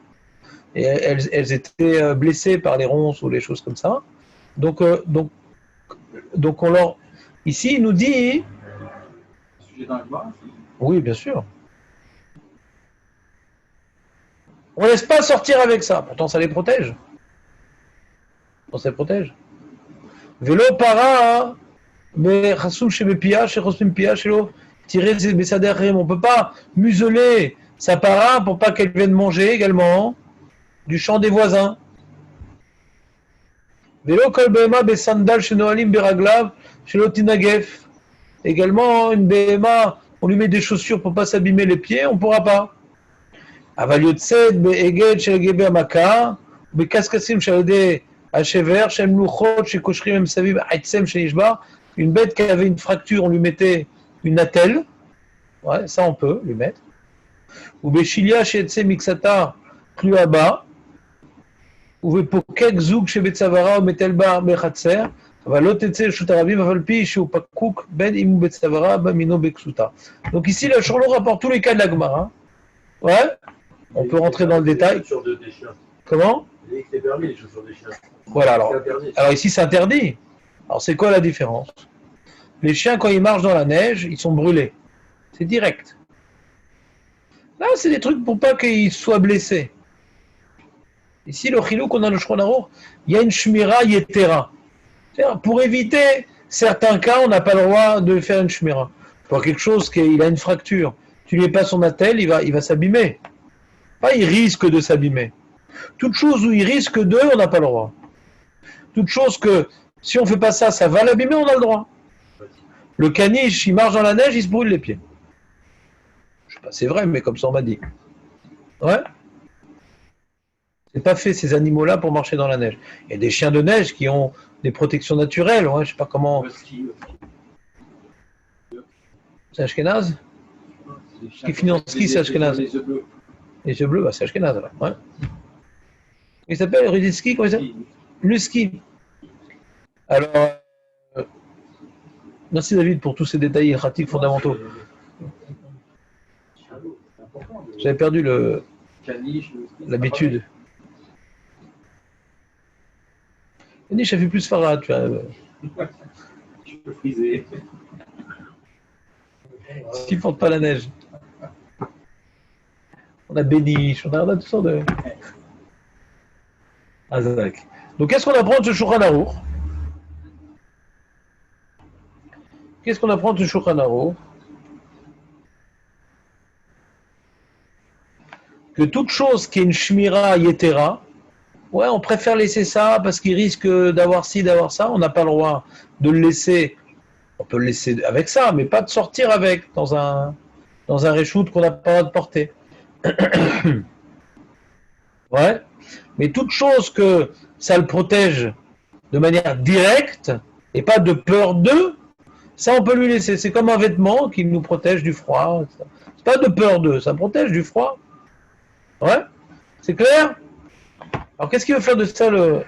A: Et elles étaient blessées par les ronces ou les choses comme ça. Donc on leur... Ici, il nous dit... Oui, bien sûr. On ne laisse pas sortir avec ça. Pourtant, ça les protège. Ça les protège. Vélo para, mais Rassoum chez Bepia, chez Rosmim Pia, chez l'eau, tirer ses Bessader. On ne peut pas museler sa para pour pas qu'elle vienne manger également du champ des voisins. Vélo kol behema besandal chez Noalim beraglav, chez l'otinagef. Également, une behema, on lui met des chaussures pour ne pas s'abîmer les pieds, on ne pourra pas. אבל יוצאת באגד של גבי המכה, בקסקסים של ידי השבר, שהם לוחות שקושרים הם סביב העצם שנשבר, une bête qui avait une fracture, on lui mettait une attelle, ouais, ça on peut lui mettre, ou בשיליה שיצא מקצתה תלויה בה, ובפוקק זוג שבצווארה ומטל בה בחצר, אבל לא תצא לרשות הרבים, אבל פי שהוא פקוק בין אם הוא בצווארה, בין מינו בכסותה. Donc ici, le Shulchan Aruch rapporte tous les cas de la Gemara. Ouais. On peut rentrer dans le détail. Comment?
B: C'est permis les chaussures des chiens.
A: Voilà, alors ici c'est interdit. Alors c'est quoi la différence? Les chiens, quand ils marchent dans la neige, ils sont brûlés. C'est direct. Là, c'est des trucs pour pas qu'ils soient blessés. Ici, le chilou qu'on a le Shulchan Aruch, il y a une shmira yetera. Pour éviter certains cas, on n'a pas le droit de faire une shmira. Pour quelque chose qu'il a une fracture, tu lui passes son attelle, il va s'abîmer. Pas il risque de s'abîmer. Toute chose où il risque de, on n'a pas le droit. Toute chose que, si on ne fait pas ça, ça va l'abîmer, on a le droit. Le caniche, il marche dans la neige, il se brûle les pieds. Je sais pas, c'est vrai, mais comme ça on m'a dit. Ouais. C'est pas fait ces animaux-là pour marcher dans la neige. Il y a des chiens de neige qui ont des protections naturelles, ouais, je sais pas comment. C'est Ashkenaz? Qui finit en ski, c'est Ashkenaz. Les yeux bleus, bah, c'est Ashkenaz, là. Ouais. Il s'appelle Rudiski, comment il s'appelle? Le ski. Alors, merci David pour tous ces détails pratiques fondamentaux. J'avais perdu l'habitude. Niche a fait plus Farad, tu vois.
D: Je peux friser.
A: S'il ne porte pas la neige. On a Béniche, on a toutes sortes de... Azak. Donc, qu'est-ce qu'on apprend de ce Shulchan Aruch? Qu'est-ce qu'on apprend du Shulchan Aruch? Que toute chose qui est une shmira yetera, ouais, on préfère laisser ça parce qu'il risque d'avoir ci, d'avoir ça. On n'a pas le droit de le laisser. On peut le laisser avec ça, mais pas de sortir avec dans un reshoot qu'on n'a pas le droit de porter. Ouais. Mais toute chose que ça le protège de manière directe et pas de peur d'eux, ça on peut lui laisser. C'est comme un vêtement qui nous protège du froid. C'est pas de peur d'eux, ça protège du froid. Ouais. C'est clair? Alors qu'est-ce qu'il veut faire de ça le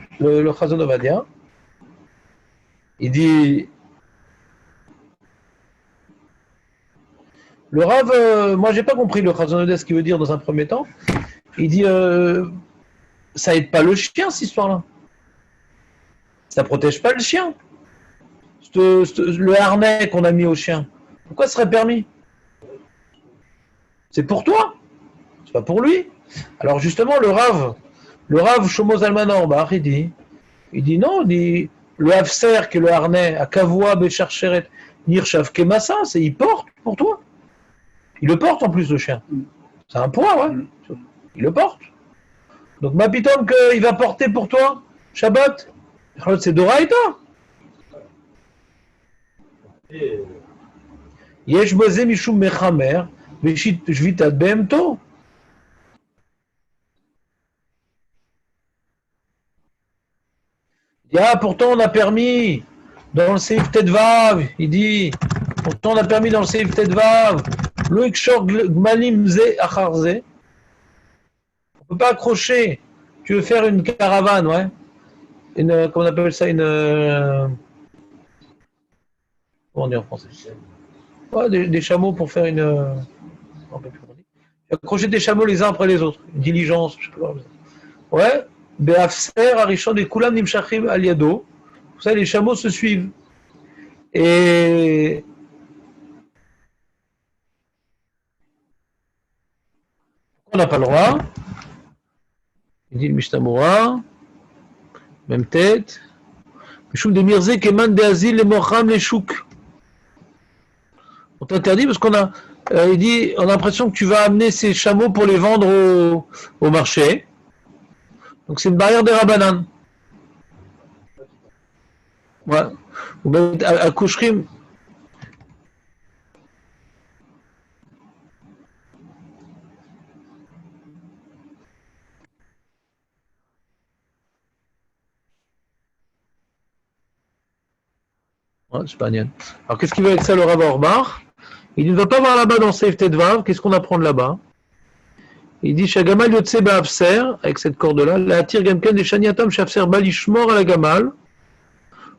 A: Chazon Ovadia? Il dit, le Rav, moi j'ai pas compris le Chazon Ovadia ce qu'il veut dire dans un premier temps. Il dit, ça aide pas le chien cette histoire-là. Ça protège pas le chien. Le harnais qu'on a mis au chien, pourquoi ce serait permis? C'est pour toi, c'est pas pour lui. Alors justement le Rav Shlomo Zalman Auerbach, il dit non, le Hafser qui est le harnais à Kavua Becharcheret Nirshav Kemasa, c'est il porte pour toi. Il le porte en plus le chien. C'est un poids, ouais. Il le porte. Donc ma pitonne qu'il va porter pour toi, Shabbat, c'est Doraïta. Yesh Bozé Mishum Mechamer, Veshit Jvitat Behemto. Il dit, ah, pourtant on a permis dans le Seif Tedvav, il dit, pourtant on a permis dans le Seif Tedvav, le Ekshor Gmalim Ze Acharze. On ne peut pas accrocher. Tu veux faire une caravane, ouais. Comment on appelle ça, comment on dit en français? Ouais, des chameaux pour faire une. Accrocher des chameaux les uns après les autres. Une diligence, je sais pas. Ouais. Be'afser Arishon des Kulam Nimshachim al Yado. Vous savez, les chameaux se suivent. Et. On n'a pas le droit. Il dit le Mishnah, même tête. Mishum de Mirze Keman de Azil les Mocham les Chouk. On t'interdit parce qu'on a, il dit, on a l'impression que tu vas amener ces chameaux pour les vendre au marché. Donc c'est une barrière des Rabbanan. Ouais. Ou même à Kouchrim. Ouais, c'est pas nienne. Alors qu'est-ce qu'il veut avec ça le Rav Auerbach? Il ne va pas voir là-bas dans Seif Tedvav. Qu'est-ce qu'on apprend de là-bas? Il dit Shagamal Yotse Ba'afser, avec cette corde-là, la tire Gamken des Shaniatam Shafser Balishmor à la Gamal.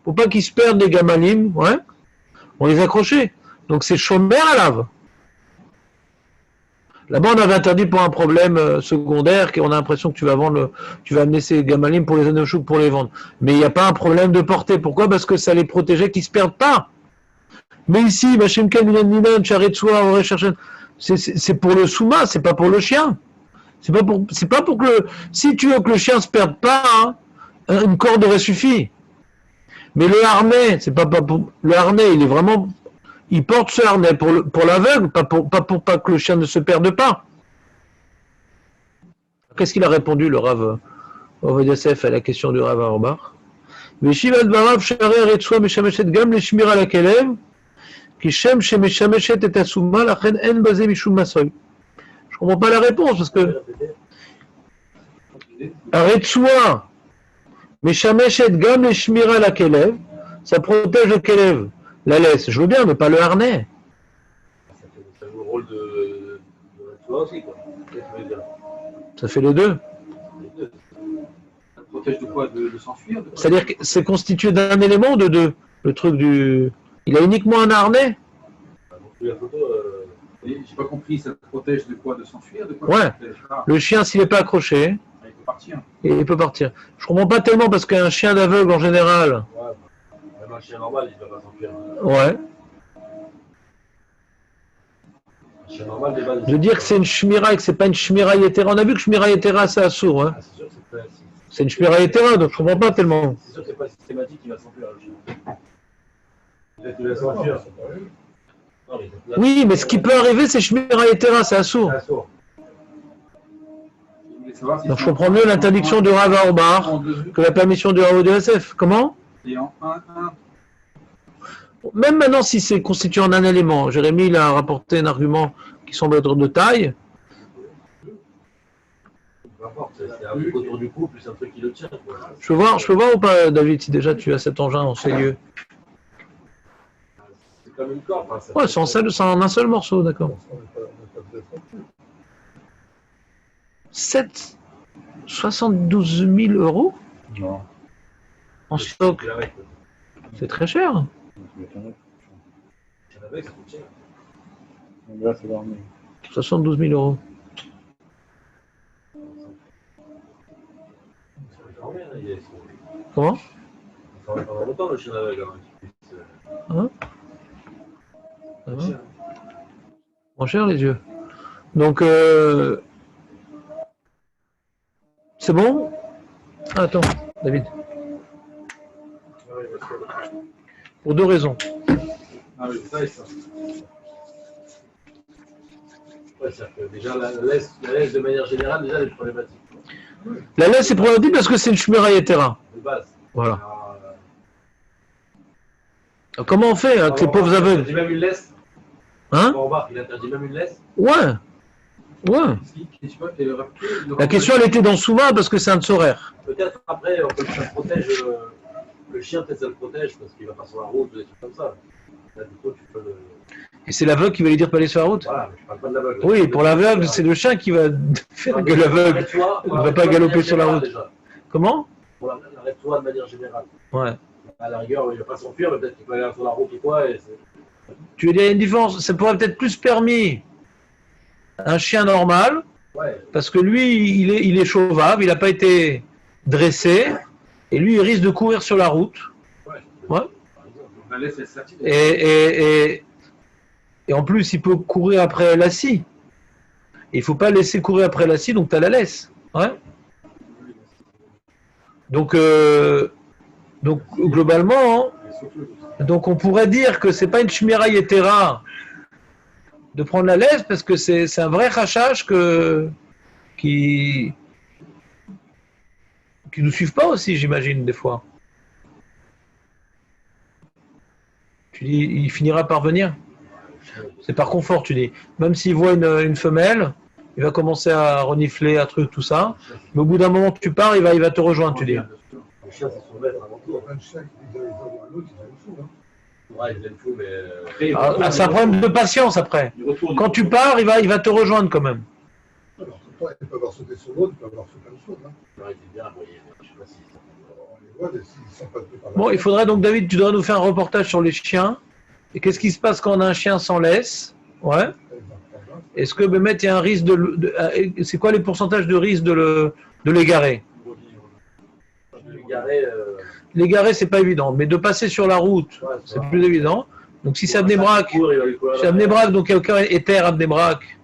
A: Faut pas qu'ils se perdent les Gamalim, ouais. On les accrochait. Donc c'est Shomer à lave. Là-bas, on avait interdit pour un problème secondaire, qu'on a l'impression que tu vas amener ces Gamalim pour les Anochouk pour les vendre. Mais il n'y a pas un problème de portée. Pourquoi? Parce que ça les protégeait qu'ils ne se perdent pas. Mais ici, c'est pour le souma, c'est pas pour le chien. C'est pas pour que si tu veux que le chien se perde pas, hein, une corde aurait suffi. Mais le harnais, c'est pas pour le harnais, il est vraiment, il porte ce harnais pour l'aveugle, pas pour pas que le chien ne se perde pas. Qu'est-ce qu'il a répondu le Rav Ovadia Yosef à la question du Rav Auerbach? Veshivat barav sharer etzua meshameshet gam leshmira lakelev ki shem shemeshameshet et asuma lachen en basé mishum masoy. Je comprends pas la réponse parce que Retsua meshameshet gam leshmira lakelev, ça protège le kelev, la laisse. Je veux bien, mais pas le harnais.
B: Ça joue le rôle de Retsua aussi, quoi.
A: Ça fait les deux.
D: Ça protège de quoi? De s'enfuir?
A: C'est-à-dire que c'est constitué d'un élément ou de deux? Le truc du. Il a uniquement un harnais?
B: La photo,
D: j'ai pas compris, ça protège de quoi? De s'enfuir? De quoi?
A: Ouais. Le chien, s'il n'est pas accroché,
D: il peut partir.
A: Il peut partir. Je comprends pas tellement parce qu'un chien d'aveugle en général.
B: ouais, même un chien normal, il ne va pas s'enfuir.
A: Ouais.
B: Un chien normal, des bases.
A: Je veux dire que c'est une shmira et que c'est pas une shmira yetera. On a vu que shmira yetera c'est assourd. Hein.
B: Ah, c'est sûr que c'est pas.
A: C'est une shmira yetera, donc je comprends pas tellement.
B: C'est sûr que c'est pas systématique qu'il va s'enfuir le chien. Peut-être tu laisses enfuir.
A: Oui, mais ce qui peut arriver, c'est Shmira Yetera, c'est assourd.
B: C'est assourd.
D: Je voulais savoir si
A: Donc je
D: c'est en
A: comprends mieux l'interdiction de Rav Auerbach
D: en 2,
A: que la permission de Rav de SF. Comment?
D: et en 1,
A: Même maintenant, si c'est constitué en un élément, Jérémy il a rapporté un argument qui semble être de taille.
B: Peu importe, c'est un truc autour du cou, plus un truc qui le tient. Quoi.
A: Je peux voir ou pas, David, si déjà tu as cet engin en ces lieux?
B: C'est comme une corde. Hein,
A: Ouais, c'est en un seul morceau, d'accord. 72 000 euros
E: Non.
A: en stock. C'est très cher.
B: Avec, ça coûte cher.
E: Là, c'est l'armée.
A: 72 000 euros. Comment?
B: Il faudrait pendant longtemps le chien aveugle.
A: Hein? Ça va? Moins cher les yeux. Donc, c'est bon? Ah, attends, David. Pour deux raisons.
B: Ah oui, ça et ça. Ouais, c'est-à-dire que déjà la laisse de manière générale, déjà elle est problématique.
A: La laisse c'est problématique parce que c'est une Shmira Yetera.
B: De base.
A: Voilà.
B: Alors,
A: Alors, comment on fait avec les pauvres
B: Il
A: aveugles?
B: interdit même une laisse.
A: Hein?
B: Auerbach, il interdit même une laisse.
A: Ouais. Ouais. La question elle était dans Souva parce que c'est un tsoraire.
B: Peut-être après, ça protège le chien, peut-être ça le protège parce qu'il va pas sur la route ou des trucs comme ça. Là, du coup, tu peux le.
A: Et c'est l'aveugle qui va lui dire pas aller sur la route?
B: Voilà, mais je parle pas de l'aveugle.
A: Oui, pour l'aveugle, c'est le chien qui va faire que l'aveugle. Il ne va pas galoper sur la route.
B: Déjà.
A: Comment?
B: Arrête-toi de manière générale.
A: Ouais.
B: À la rigueur, il ne va pas s'enfuir, mais peut-être qu'il peut aller sur la route ou quoi. Et
A: Tu veux dire, il y a une différence. Ça pourrait peut-être plus permis un chien normal,
B: ouais.
A: parce que lui, il est chauvable, il n'a pas été dressé, et lui, il risque de courir sur la route.
B: Ouais.
A: Ouais.
D: La laisse, elle s'attire.
A: Et en plus, il peut courir après la scie. Il ne faut pas laisser courir après la scie, donc tu as la laisse. Ouais. Donc globalement, donc on pourrait dire que c'est pas une Shmira Yetera de prendre la laisse parce que c'est un vrai rachage qui nous suivent pas aussi, j'imagine, des fois. Tu dis, il finira par venir. C'est par confort, tu dis. Même s'il voit une femelle, il va commencer à renifler, à truc, tout ça. Mais au bout d'un moment que tu pars, il va te rejoindre, tu dis.
B: Le chien, c'est son maître avant tout.
F: Un chien qui dit d'aller voir l'autre, il devient fou. Hein.
B: Ouais, il devient fou, mais.
A: Ah, c'est un problème de patience après.
C: Il retourne.
A: Quand tu pars, il va te rejoindre quand même.
F: Alors, il peut avoir sauté sur l'autre, il peut avoir fait plein de choses. Hein.
B: Ouais, il est bien aboyé, mais je sais pas si.
F: On les voit, s'ils sont pas pris par la
A: Bon, il faudrait donc, David, tu devrais nous faire un reportage sur les chiens. Et qu'est-ce qui se passe quand on a un chien sans laisse? Ouais. Est-ce que, Bémet, il y a un risque c'est quoi les pourcentages de risque de l'égarer? L'égarer, c'est pas évident. Mais de passer sur la route, c'est plus évident. Donc, si c'est à Bnei-Brak, donc il n'y a aucun éther à Bnei-Brak.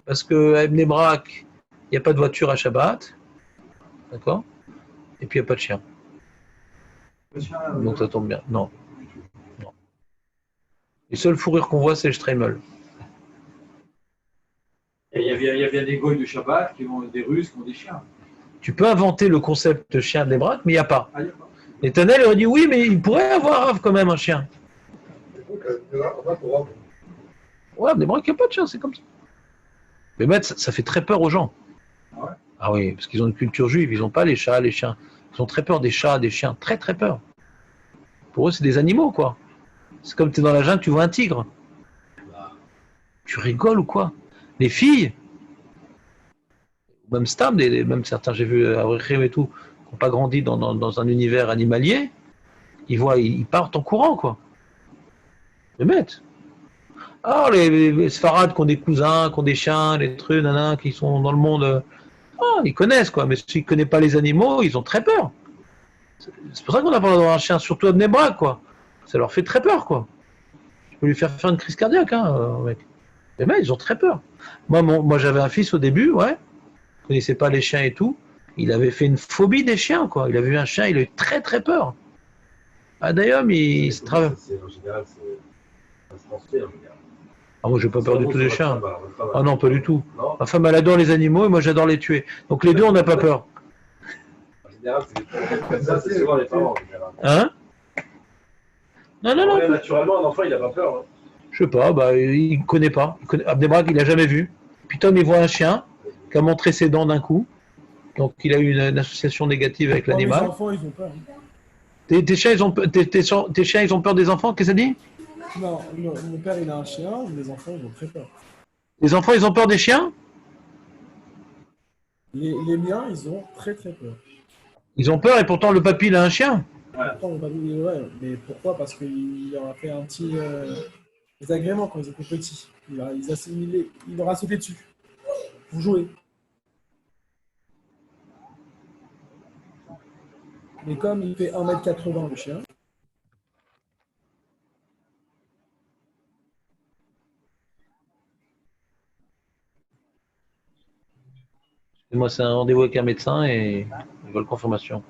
A: Parce qu'à Bnei-Brak, il n'y a pas de voiture à Shabbat. D'accord? Et puis, il n'y a pas de chien. Donc, ça tombe bien. Non. Les seules fourrures qu'on voit, c'est le Streimel.
D: Il y a bien des goïs de Shabbat qui ont des Russes qui ont des chiens.
A: Tu peux inventer le concept de chien de Brak, mais il n'y a pas.
D: Ah, il y a pas.
A: Et Tanel aurait dit oui, mais il pourrait avoir quand même un chien. Ouais, mais Brak, il n'y a pas de chien, c'est comme ça. Mais Matt, ça fait très peur aux gens.
D: Ah ouais?
A: Ah oui, parce qu'ils ont une culture juive, ils n'ont pas les chats, les chiens. Ils ont très peur des chats, des chiens, très très peur. Pour eux, c'est des animaux, quoi. C'est comme tu es dans la jungle, tu vois un tigre. Tu rigoles ou quoi? Les filles, même Stam, même certains, j'ai vu Avrechim et tout, qui n'ont pas grandi dans un univers animalier, ils partent en courant, quoi. Les mecs. Alors, les Sfarades qui ont des cousins, qui ont des chiens, les trucs, nanana, qui sont dans le monde, ils connaissent, quoi. Mais ceux qui ne connaissent pas les animaux, ils ont très peur. C'est pour ça qu'on a parlé d'avoir un chien, surtout à Bnei-Brak, quoi. Ça leur fait très peur, quoi. Tu peux lui faire une crise cardiaque, mec. Les mecs, ils ont très peur. Moi, j'avais un fils au début, ouais. Il ne connaissait pas les chiens et tout. Il avait fait une phobie des chiens, quoi. Il a vu un chien, il a eu très très peur. Adayom, il se travaille.
B: En général, ça se transmet en général.
A: Ah, moi, j'ai pas peur du tout des chiens. Ah non, pas du tout.
B: Non,
A: Ma femme, elle adore les animaux et moi, j'adore les tuer. Donc, les deux, on n'a pas peur.
B: en général, comme ça, c'est souvent les parents en général.
A: Hein? Non, non, non.
B: Ouais, naturellement, un enfant, il n'a pas peur. Hein.
A: Je sais pas, bah, il ne connaît pas. Abdelbrak, il n'a jamais vu. Puis Tom, il voit un chien qui a montré ses dents d'un coup. Donc, il a eu une association négative avec
G: Les
A: l'animal.
G: enfants, ils ont peur.
A: Tes chiens, ils ont peur des enfants, qu'est-ce que ça dit?
G: Non, mon père, il a un chien, les enfants, ils ont très peur.
A: Les enfants, ils ont peur des chiens?
G: Les miens, ils ont très très peur.
A: Ils ont peur et pourtant le papy, il a un chien.
G: Pourtant, mon papy, ouais, mais pourquoi? Parce qu'il leur a fait un petit désagrément quand ils étaient petits. Il leur a sauté dessus pour jouer. Mais comme il fait 1,80 m le chien,
A: Moi, c'est un rendez-vous avec un médecin et ils veulent confirmation.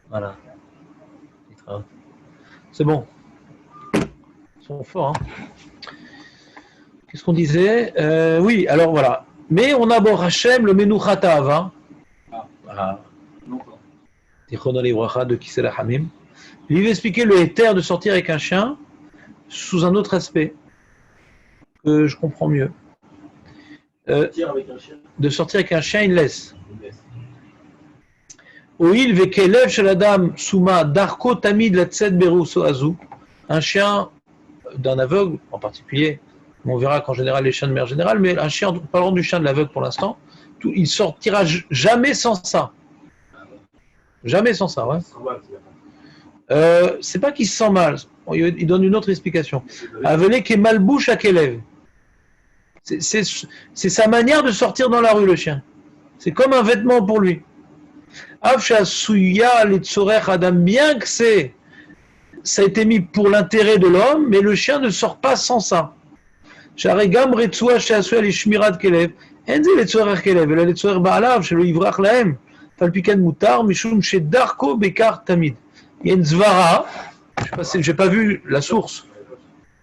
A: Voilà. C'est bon. Ils sont forts. Hein. Qu'est-ce qu'on disait? Oui, alors voilà. Mais on aborde Hachem, le Menuchatav. Hein. Voilà. Tichon Ibracha de Kisela Hamim. Il va expliquer le éther de sortir avec un chien sous un autre aspect que je comprends mieux.
B: Avec un chien.
A: De sortir avec un chien, il laisse. Oil vekelev sheladam suma darko tamid latzet beruso azu. Un chien d'un aveugle en particulier, on verra qu'en général les chiens de manière générale, mais un chien, parlons du chien de l'aveugle pour l'instant, il sortira jamais sans ça. Jamais sans ça, ouais. C'est pas qu'il se sent mal, il donne une autre explication. Avelé qui est malbouche à Kelev. C'est sa manière de sortir dans la rue, le chien. C'est comme un vêtement pour lui. Bien que ça a été mis pour l'intérêt de l'homme, mais le chien ne sort pas sans ça. Il y a une zvara, je n'ai pas vu la source,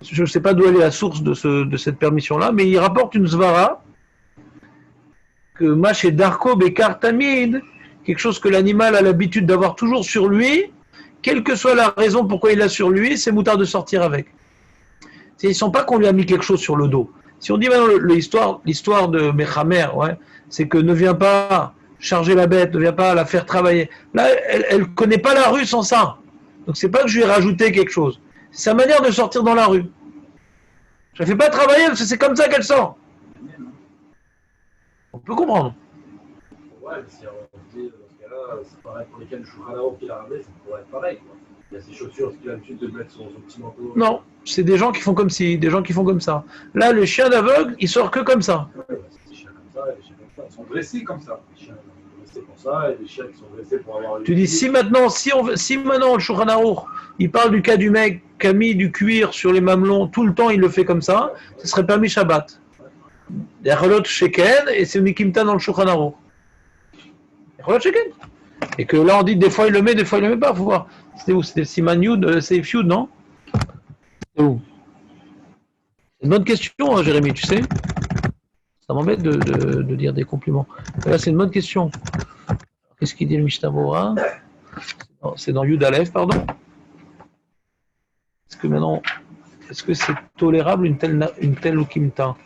A: je ne sais pas d'où est la source de cette permission-là, mais il rapporte une zvara que Maché Darko Bekar Tamid, quelque chose que l'animal a l'habitude d'avoir toujours sur lui, quelle que soit la raison pourquoi il l'a sur lui, c'est moutard de sortir avec. Ils ne sont pas qu'on lui a mis quelque chose sur le dos. Si on dit maintenant l'histoire de Mechamer, ouais, c'est que ne viens pas charger la bête, ne viens pas la faire travailler. Là, elle ne connaît pas la rue sans ça. Donc c'est pas que je lui ai rajouté quelque chose. C'est sa manière de sortir dans la rue. Je ne la fais pas travailler parce que c'est comme ça qu'elle sort. On peut comprendre.
B: Ouais, mais si on dit dans ce cas-là, c'est pareil pour lesquels le Shulchan qu'il a ramené, ça pourrait être pareil. Quoi. Il y a ses chaussures, est-ce qu'il a l'habitude de mettre son petit manteau?
A: Non, c'est des gens qui font comme ci, des gens qui font comme ça. Là, le chien d'aveugle, il sort que comme ça.
B: Ouais, c'est des chiens comme ça et des chiens comme ça. Ils sont dressés comme ça. Les chiens sont dressés pour ça et des chiens qui sont dressés pour avoir...
A: Tu dis, si maintenant le Shulchan Aruch, il parle du cas du mec qui a mis du cuir sur les mamelons, tout le temps il le fait comme ça, ce serait permis Shabbat. Il y a Rolot Sheken et c'est Mikimta dans le Shulchan Aruch. Rolot Sheken. Et que là on dit des fois il le met, des fois il le met pas, faut voir. C'était où? C'était Siman Yud, Seif Yud, non? C'est où? C'est une bonne question, hein, Jérémy, tu sais. Ça m'embête de dire des compliments. Là, c'est une bonne question. Qu'est-ce qu'il dit le Mishnah Bora? C'est dans Yud Aleph, pardon. Est-ce que c'est tolérable une telle Ukimta?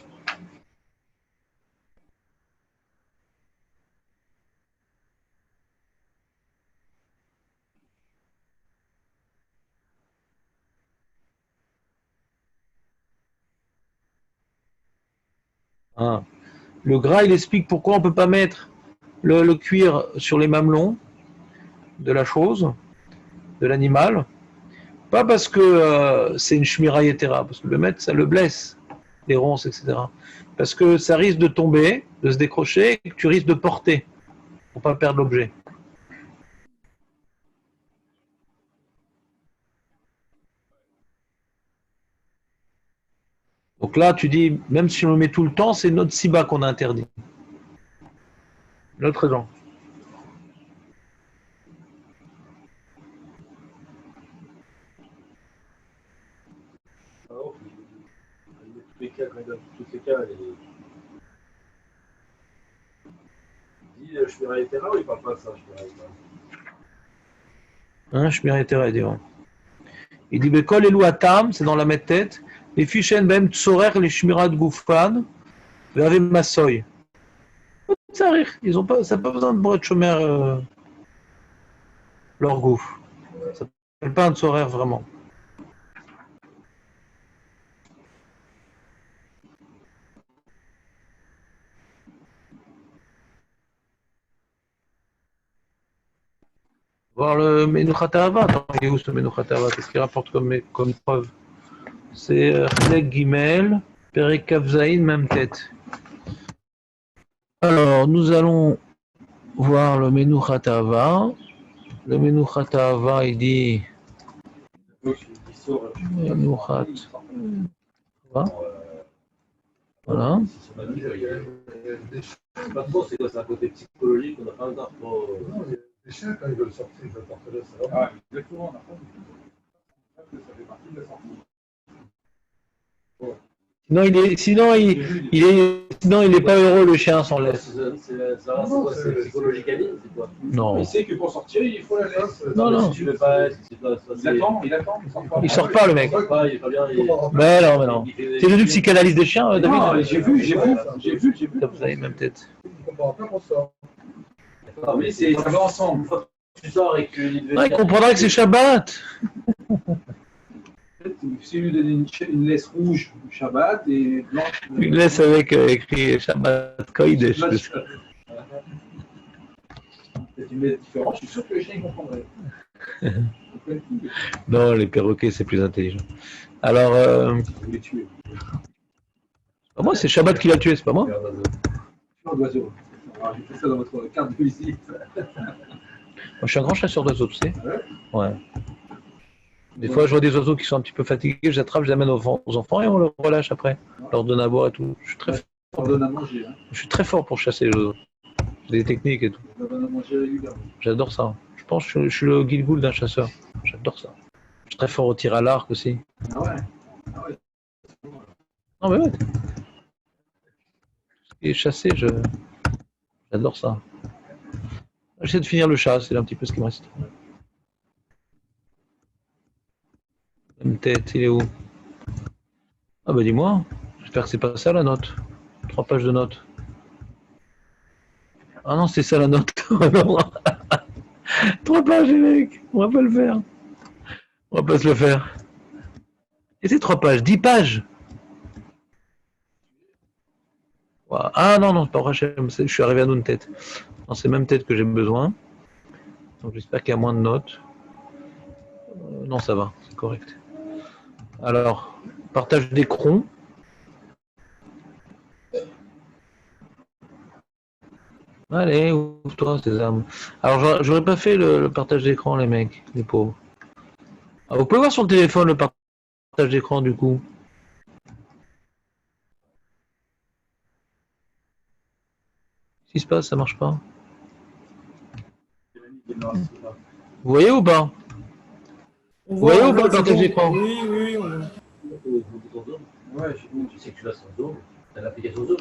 A: Ah. Le gras, il explique pourquoi on ne peut pas mettre le cuir sur les mamelons de la chose, de l'animal. Pas parce que c'est une shmira yetera, parce que le mettre, ça le blesse, les ronces, etc. Parce que ça risque de tomber, de se décrocher, et que tu risques de porter, pour ne pas perdre l'objet. Donc là, tu dis, même si on le met tout le temps, c'est notre siba qu'on a interdit. Notre raison.
B: Alors, tous les cas, quand il donne tous ces cas, il dit Shmira Etera ou il parle pas de ça, Shmira Etera?
A: Hein, Shmira Etera, il dit, ouais. Il dit, Bekol Elou Atam, c'est dans la tête. Les fichen bem tsorer les Shmira de Goufan, avec Massoy. Ils ont pas, ça n'a pas besoin de bret chomer leur gouffre. Ça s'appelle pas un tsorer vraiment. Voir le Menuchat Ahava. Attends, il est où ce Menuchat Ahava? Qu'est-ce qu'il rapporte comme preuve? C'est Chlek Gimel, Perek Kavzaïn, même tête. Alors, nous allons voir le Menuchat Ahava. Le Menuchat Ahava, il dit Menuchat. Voilà.
B: C'est pas trop, c'est quoi? C'est un côté psychologique, on n'a pas encore trop.
F: Non, il y a des chiens, quand ils veulent sortir, ils veulent partager ça.
D: Ah, exactement, on a pas dit. Ça fait partie de la sortie.
A: Sinon, il est pas heureux, le chien, sans laisse.
B: C'est psychologique à dire, c'est quoi?
A: Non.
D: Il sait que pour sortir, il faut la laisse.
A: Non.
B: Si tu veux pas, si c'est pas.
D: Il attend.
A: Il sort pas, le mec.
B: Il est pas bien.
A: Mais non. T'es devenu psychanalyste des chiens, David?
D: Non, j'ai vu.
A: Vous avez même tête.
F: Je comprends pas pour ça.
B: Ah, mais ça va ensemble. Une fois que tu sors et que
A: Il comprendra que c'est Shabbat.
D: Si lui donne une laisse rouge, Shabbat, et blanche.
A: Une laisse avec écrit Shabbat Kodesh.
D: C'est une laisse différente, je suis sûr que les chiens comprendraient.
A: Non, les perroquets, c'est plus intelligent. Alors,
D: Vous les tuez.
A: pas moi, c'est Shabbat qui l'a tué, c'est pas moi.
D: Tueur d'oiseaux. Alors, j'ai fait ça dans votre carte de visite.
A: Moi, je suis un grand chasseur d'oiseaux, tu sais. Ouais. Des fois, je vois des oiseaux qui sont un petit peu fatigués, je les attrape, je les amène aux enfants et on les relâche après. Je leur donne à boire et tout. Je suis très fort.
D: On donne à manger. Hein.
A: Je suis très fort pour chasser les oiseaux. J'ai des techniques et tout.
D: On donne à manger régulièrement.
A: J'adore ça. Je pense que je suis le Gilgoul d'un chasseur. J'adore ça. Je suis très fort au tir à l'arc aussi.
D: Ah ouais.
A: Non, mais ouais. Tout ce qui est chassé, j'adore ça. J'essaie de finir le chat, c'est un petit peu ce qui me reste. Même tête, il est où? Ah bah dis-moi. J'espère que c'est pas ça la note. 3 pages de notes. Ah non, c'est ça la note. 3 pages, les mecs. On va pas le faire. On va pas se le faire. Et c'est 3 pages, 10 pages. Wow. Ah non, c'est pas Rachem, je suis arrivé à une tête. Non, c'est même tête que j'ai besoin. Donc j'espère qu'il y a moins de notes. Non, ça va, c'est correct. Alors, partage d'écran. Allez, ouvre-toi, Sésame. Alors, j'aurais pas fait le partage d'écran, les mecs, les pauvres. Ah, vous pouvez voir sur le téléphone le partage d'écran, du coup. Qu'est-ce qui se passe? Ça marche pas? Vous voyez ou pas?
G: On
A: Vous voyez ou pas le
G: c'est
A: partage
G: bon.
A: d'écran?
G: Oui, on voit.
B: Ouais, tu sais que tu l'as sur Zoom. T'as l'application Zoom.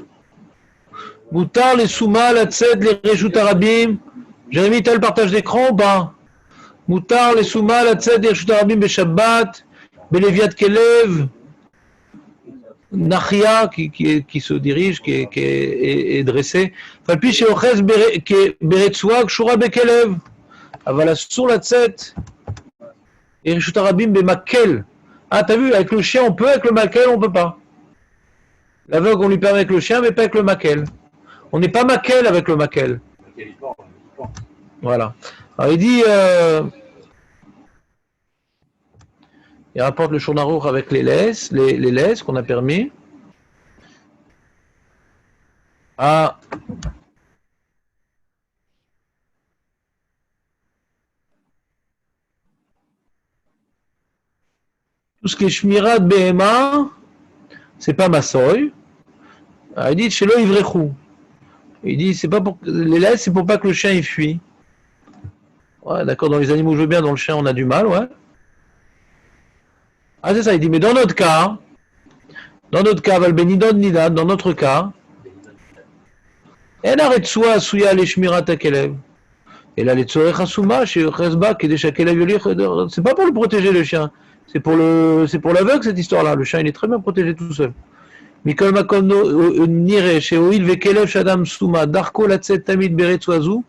A: Moutar, les Souma, la Tzed, les Réjout Arabim. Jérémy, t'as le partage d'écran ou pas? Moutar, les Souma, la Tzed, les Réjout Arabim, Beshabbat, Beleviat Kelev, Nachia, qui se dirige, qui est dressé. Falpi, chez Ochez, Beretsouak, Shura Bekelev. Avala sur la Tzed, et Réjout Arabim, Bemakel. Ah, t'as vu, avec le chien, on peut, avec le makel, on peut pas. L'aveugle, on lui permet avec le chien, mais pas avec le makel. On n'est pas makel avec le makel. Voilà. Alors il dit, il rapporte le Shulchan avec les laisses qu'on a permis. Ah. Tout ce qui est Shmirat Behema, c'est pas Massoy. Il dit chez le Ivrechou. Il dit c'est pas pour les laisses, c'est pour pas que le chien il fuit. Ouais, d'accord, dans les animaux je veux bien, dans le chien on a du mal, ouais. Ah c'est ça, il dit mais dans notre cas, Valbenidon Nidad, dans notre cas, en arrête-soi souya les shmirat akelev. Et là les tzorech asuma chez Chesba qui est déjà c'est pas pour le protéger le chien, c'est pour l'aveugle cette histoire-là. Le chien il est très bien protégé tout seul. Mikol makom nire chez Oil vekelev shadam suma darko latzet tamid beretsuazu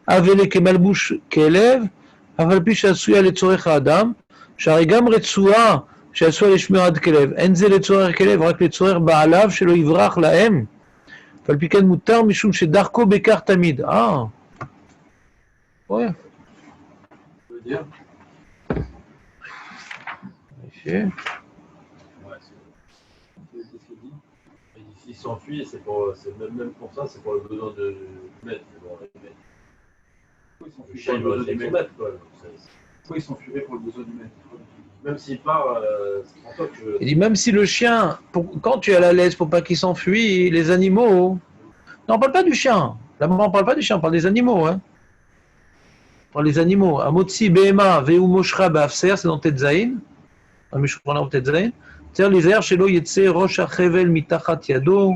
A: avele kemalbush kelev aval pi shasuya le tzorech adam shari gam retsua שעשו לשמירת כלב, אין זה לצורך כלב, רק לצורך בעליו שלא יברח להם. ועל פי כן מותר משום שדרכו בכך תמיד. Ouais.
B: Je veux dire.
A: Okay.
B: Ouais, c'est ce qu'il dit. Et s'il s'enfuit, c'est même pour ça, c'est pour le besoin de mettre. Le chien, il va rester avec son maître, quoi.
D: Pourquoi ils s'enfuiraient pour le besoin du maître?
B: Même s'il part, c'est pour toi que je...
A: Il dit même si le chien, quand tu es à la laisse pour pas qu'il s'enfuit, les animaux. Non, on parle pas du chien. Là, on parle pas du chien, on parle des animaux. Hein. On parle des animaux. Amotsi Behema Veu Moshra Bafser, c'est dans Tetzaïn. Dans Mishkona ou Tetzaïn. C'est-à-dire les airs chez l'eau Yetse Rosh Achevel Mitachat Yado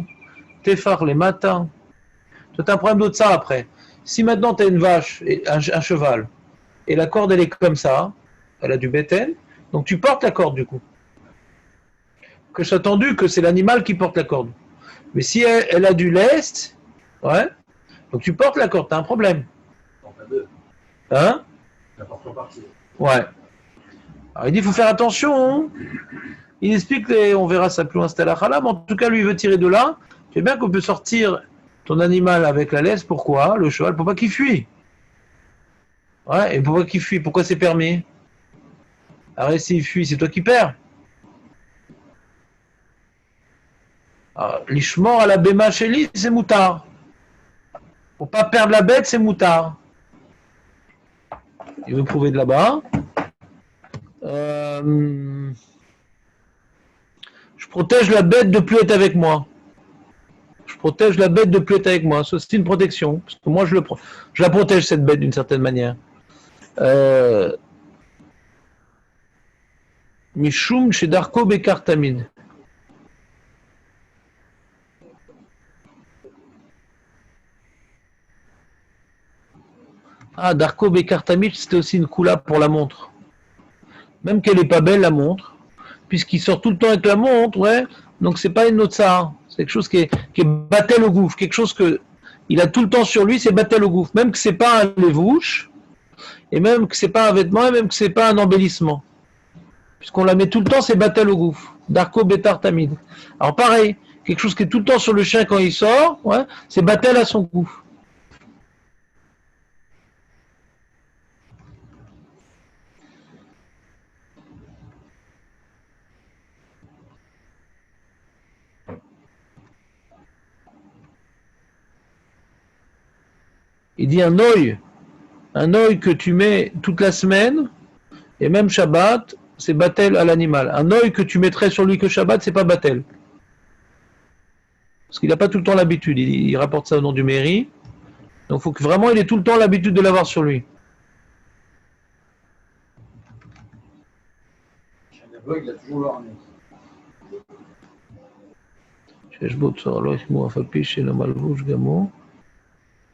A: Tefar les matins. Tu as un problème d'autre ça après. Si maintenant tu as une vache, un cheval, et la corde elle est comme ça, elle a du bétail. Donc tu portes la corde du coup. Que j'ai attendu que c'est l'animal qui porte la corde. Mais si elle a du lest, ouais, donc tu portes la corde, tu as un problème. Hein?
B: La porte en partie.
A: Ouais. Alors il dit il faut faire attention. Hein. Il explique, on verra ça plus loin, c'est à la chala, mais en tout cas lui il veut tirer de là. Tu sais bien qu'on peut sortir ton animal avec la laisse, pourquoi? Le cheval, pour pas qu'il fuit. Ouais, et pour pas qu'il fuit, pourquoi c'est permis? Arrête, s'il fuit, c'est toi qui perds. L'ishmor à la béma chez lui, c'est moutard. Pour pas perdre la bête, c'est moutard. Il veut prouver de là-bas. Je protège la bête de plus être avec moi. Je protège la bête de plus être avec moi. Ça, c'est une protection. Parce que moi, je la protège, cette bête, d'une certaine manière. Mishum chez Darko Bekar Tamid. Darko Bekar Tamid, c'était aussi une coula pour la montre. Même qu'elle n'est pas belle, la montre, puisqu'il sort tout le temps avec la montre, ouais. Donc c'est pas une autre ça. C'est quelque chose qui est battel au gouffre. Quelque chose que il a tout le temps sur lui, c'est battel au gouffre. Même que c'est pas un lévouche, et même que c'est pas un vêtement, et même que c'est pas un embellissement. Puisqu'on la met tout le temps, c'est battel au gouffre. Darko Betar Tamid. Alors pareil, quelque chose qui est tout le temps sur le chien quand il sort, ouais, c'est battel à son gouffre. Il dit un œil que tu mets toute la semaine, et même Shabbat, c'est battel à l'animal. Un œil que tu mettrais sur lui que Shabbat, c'est pas battel. Parce qu'il n'a pas tout le temps l'habitude. Il rapporte ça au nom du mairie. Donc il faut que vraiment il ait tout le temps l'habitude de l'avoir sur lui.
D: Un aveugle, il a toujours l'orné.
A: שיש בו צוהר לא ישמעו אף על פי שאינו מלבוש גם הוא,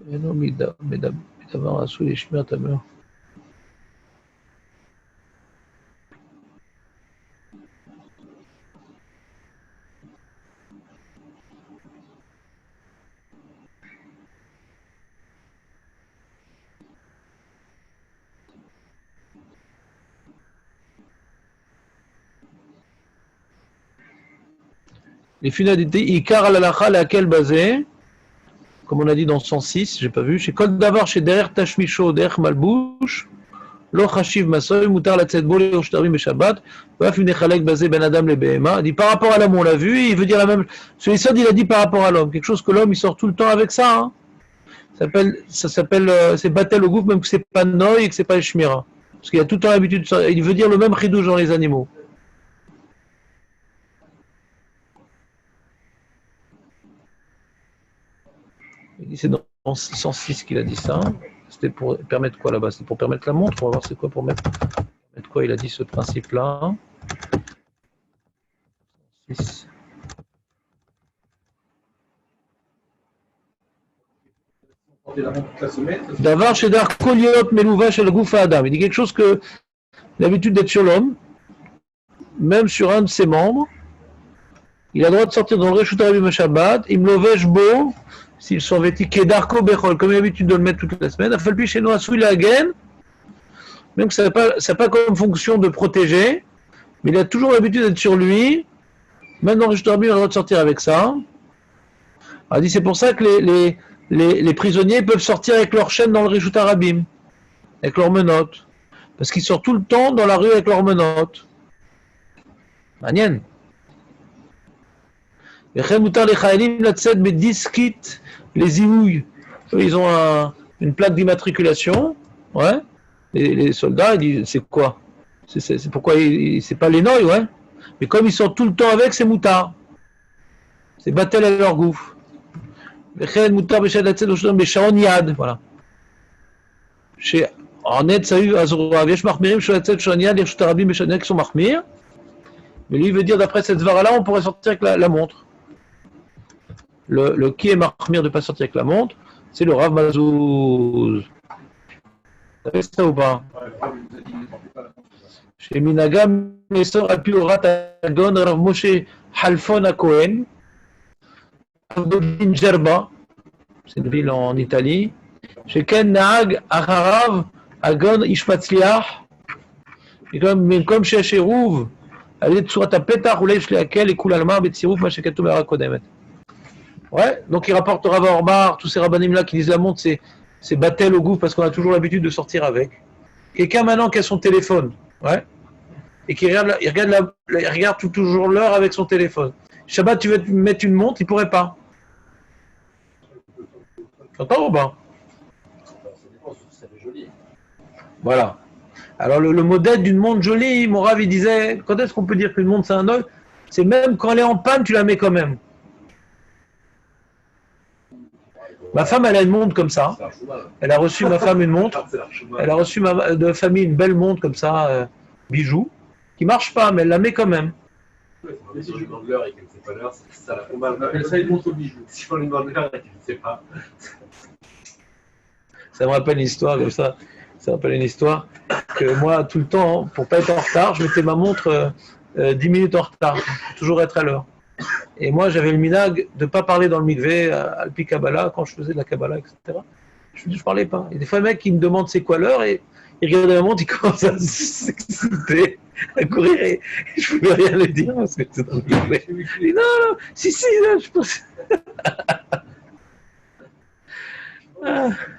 A: ואינו מדבר עשוי לשמירת טמא. Les funadités, Ikar al-Alacha, laquelle basée, comme on a dit dans 106, j'ai pas vu, chez Kol Davar, chez Derer Tashmisho, Derer Malbouch, Lo Chashiv Masoy, Moutar la Tzedbo, Leo Shtarim et Shabbat, Vaf une Echalek basé Ben Adam le Behema. Il dit par rapport à l'homme, on l'a vu, il veut dire la même. Sur les sodes, il a dit par rapport à l'homme, quelque chose que l'homme il sort tout le temps avec ça. Hein. Ça s'appelle, c'est Batel au gouffre, même que c'est pas Noy et que c'est pas Shmira. Parce qu'il a tout le temps l'habitude, il veut dire le même chidouche dans les animaux. Il dit c'est dans 606 qu'il a dit ça. C'était pour permettre quoi là-bas? C'était pour permettre la montre. On va voir c'est quoi pour mettre quoi il a dit ce principe-là. 6.
D: Porter la montre toute la semaine.
A: Davar Shedar Koliot Melouva Shel Goufa Adam. Il dit quelque chose que l'habitude d'être sur l'homme, même sur un de ses membres, il a le droit de sortir dans le Reshut Rabim Shabbat, il me lovesh beau, s'ils sont vêtis Kedarko Bechol, comme il a l'habitude de le mettre toute la semaine, Afalpi chez nous, Asui la gaine, même que ça n'a pas comme fonction de protéger, mais il a toujours l'habitude d'être sur lui, même dans le Reshut Rabim, il a le droit de sortir avec ça. Il dit c'est pour ça que les prisonniers peuvent sortir avec leur chaîne dans le Reshut Rabim, avec leurs menottes, parce qu'ils sortent tout le temps dans la rue avec leurs menottes. Manienne. Les Zihouilles, ils ont une plaque d'immatriculation. Ouais. Les soldats, ils disent c'est quoi? C'est pourquoi c'est pas les noyaux, ouais. Mais comme ils sortent tout le temps avec, c'est moutard. C'est battel à leur gouffre. Voilà. Chez Arnett, ça a eu Azorav, Yesh Mahmirim, Sholatzet, Shoniad, Yesh Tarabim, Beshanek sont Mahmir. Mais lui, il veut dire, d'après cette svara-là, on pourrait sortir avec la montre. Le qui est Mahmir de ne pas sortir avec la montre, c'est le Rav Mazouz. Vous savez ça ou pas? Chez Minagam, Nesor Alpi Orat Agon, Rav Moshe Halfon à Cohen, Avdodin Jerba, c'est une ville en Italie. Chez Ken Nahag Acharav Agon Ishmatzliach, et comme chez Cherouv, allez de Surat Petach, Oulay Shleakel, et Koulalma, Betsirouf, Machekatou Merakodemet. Ouais, donc il rapporte Rav Orbar, tous ces rabbanim là qui disent la montre, c'est battel au gouffre parce qu'on a toujours l'habitude de sortir avec. Quelqu'un maintenant qui a son téléphone, ouais, et qui regarde toujours l'heure avec son téléphone. Shabbat, tu veux te mettre une montre, il pourrait pas. T'entends ou pas?
B: Ça fait joli.
A: Voilà. Alors le modèle d'une montre jolie, mon Rav il disait, quand est-ce qu'on peut dire qu'une montre c'est un œil? C'est même quand elle est en panne, tu la mets quand même. Ma femme, elle a une montre comme ça. Elle a reçu ma femme une montre. Elle a reçu de famille une belle montre comme ça, bijou, qui marche pas, mais elle la met quand même.
B: Si je lui demande l'heure et qu'elle ne sait pas l'heure, ça la fout mal.
D: On appelle ça une montre bijou.
B: Si on lui demande l'heure et qu'elle ne sait pas.
A: Ça me rappelle une histoire comme ça. Ça me rappelle une histoire que moi, tout le temps, pour pas être en retard, je mettais ma montre 10 minutes en retard, pour toujours être à l'heure. Et moi, j'avais le minag de ne pas parler dans le mikvé, Alpi Kabbalah, quand je faisais de la Kabbalah, etc. Je parlais pas. Et des fois, le mec, il me demande c'est quoi l'heure, et il regarde la montre, il commence à s'exciter, à courir, et je ne pouvais rien lui dire parce que c'est dans le mikvé. Il dit non, si, là, je pense.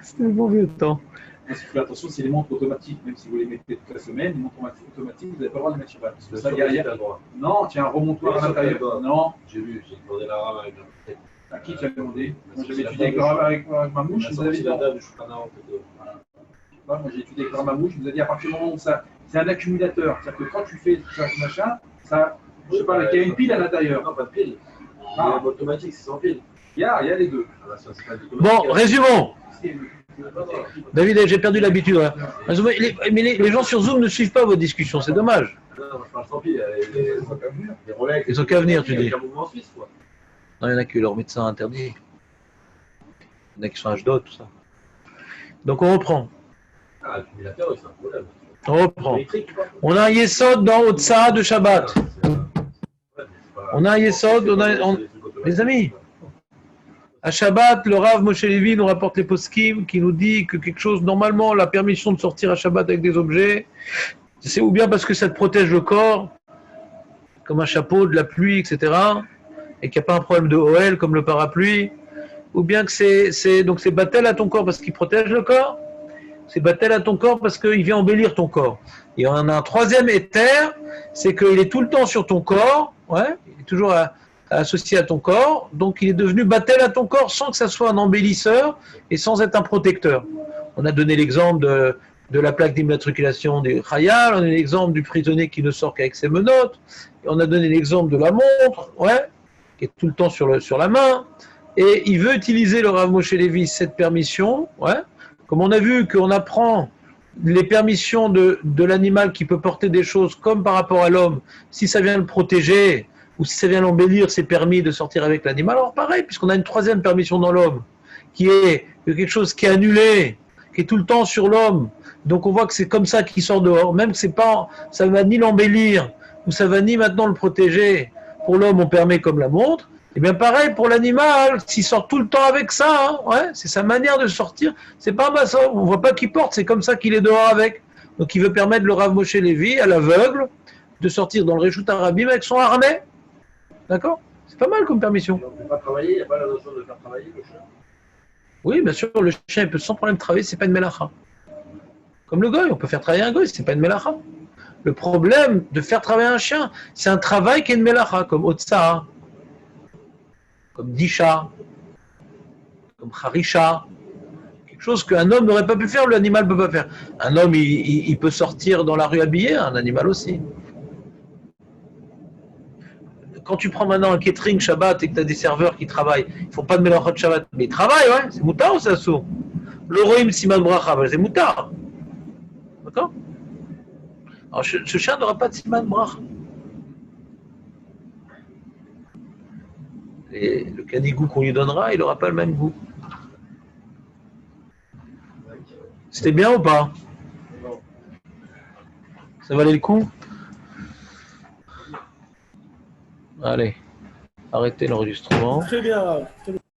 A: C'était le bon vieux temps.
D: Il faut faire attention, c'est les montres automatiques, même si vous les mettez toute la semaine, les montres automatiques, vous n'avez pas le droit de les mettre sur Shabbat. Parce que ça, il y a le droit. Non, tu as un remontoir à l'intérieur. Non.
B: J'ai vu, j'ai demandé la rame avec
D: À qui tu as demandé? Moi, j'avais étudié avec ma mouche, je vous avais dit. Moi, j'ai étudié avec ma mouche, je vous ai dit à partir du moment où ça, c'est un accumulateur. C'est-à-dire que quand tu fais ça, machin, ça, je sais pas, il y a une pile à l'intérieur.
B: Non, pas de pile. Ah, automatique, c'est sans pile.
D: Il y a les deux.
A: Bon, résumons. David, j'ai perdu l'habitude. Hein. Mais les gens sur Zoom ne suivent pas vos discussions, c'est dommage.
B: Non, je parle sans pile. Les Rolex.
A: Ils ont qu'à venir, tu dis.
B: Il y a un mouvement suisse, quoi.
A: Non, il y en a qui leur médecin interdit. Il y en a qui sont H2, tout ça. Donc on reprend.
B: Ah, l'accumulateur, c'est un problème.
A: On reprend. On a un Yesod dans Otsa de Shabbat. On a un Yesod, les amis. À Shabbat, le Rav Moshe Levi nous rapporte les poskim qui nous dit que quelque chose, normalement, la permission de sortir à Shabbat avec des objets, c'est ou bien parce que ça te protège le corps, comme un chapeau, de la pluie, etc., et qu'il n'y a pas un problème de OL comme le parapluie, ou bien que c'est battel à ton corps parce qu'il protège le corps, c'est battel à ton corps parce qu'il vient embellir ton corps. Et on a un troisième éther, c'est qu'il est tout le temps sur ton corps, ouais, il est toujours associé à ton corps, donc il est devenu battel à ton corps sans que ça soit un embellisseur et sans être un protecteur. On a donné l'exemple de la plaque d'immatriculation des Khayal, on a donné l'exemple du prisonnier qui ne sort qu'avec ses menottes, et on a donné l'exemple de la montre, ouais, qui est tout le temps sur la main, et il veut utiliser le Rav Moshe Levi, cette permission, ouais. Comme on a vu qu'on apprend les permissions de l'animal qui peut porter des choses comme par rapport à l'homme, si ça vient le protéger ou si ça vient l'embellir, c'est permis de sortir avec l'animal. Alors pareil, puisqu'on a une troisième permission dans l'homme, qui est quelque chose qui est annulé, qui est tout le temps sur l'homme. Donc on voit que c'est comme ça qu'il sort dehors, même que c'est pas, ça va ni l'embellir ou ça va ni maintenant le protéger. Pour l'homme, on permet comme la montre. Et bien pareil pour l'animal, s'il sort tout le temps avec ça, hein, ouais, c'est sa manière de sortir. C'est pas ma ça, on voit pas qu'il porte, c'est comme ça qu'il est dehors avec. Donc il veut permettre le Rav Moshe Levi à l'aveugle de sortir dans le Réchout Arabim avec son harnais. D'accord? C'est pas mal comme permission.
B: On ne peut pas travailler, il n'y a pas la notion de faire travailler le chien.
A: Oui, bien sûr, le chien il peut sans problème travailler, c'est pas une mélacha. Comme le goy, on peut faire travailler un goy, c'est pas une mélacha. Le problème de faire travailler un chien, c'est un travail qui est une mélacha, comme Otsa, comme Disha, comme Harisha. Quelque chose qu'un homme n'aurait pas pu faire, l'animal ne peut pas faire. Un homme, il peut sortir dans la rue habillé, un animal aussi. Quand tu prends maintenant un catering Shabbat et que tu as des serveurs qui travaillent, ils ne font pas de mélachot Shabbat, mais ils travaillent, ouais, c'est moutard ou c'est assourd? Le roim siman bracha, c'est moutard. D'accord? Alors ce chien n'aura pas de siman bracha. Et le canigou qu'on lui donnera, il n'aura pas le même goût. C'était bien ou pas? Ça valait le coup? Allez, arrêtez l'enregistrement.
G: Très bien.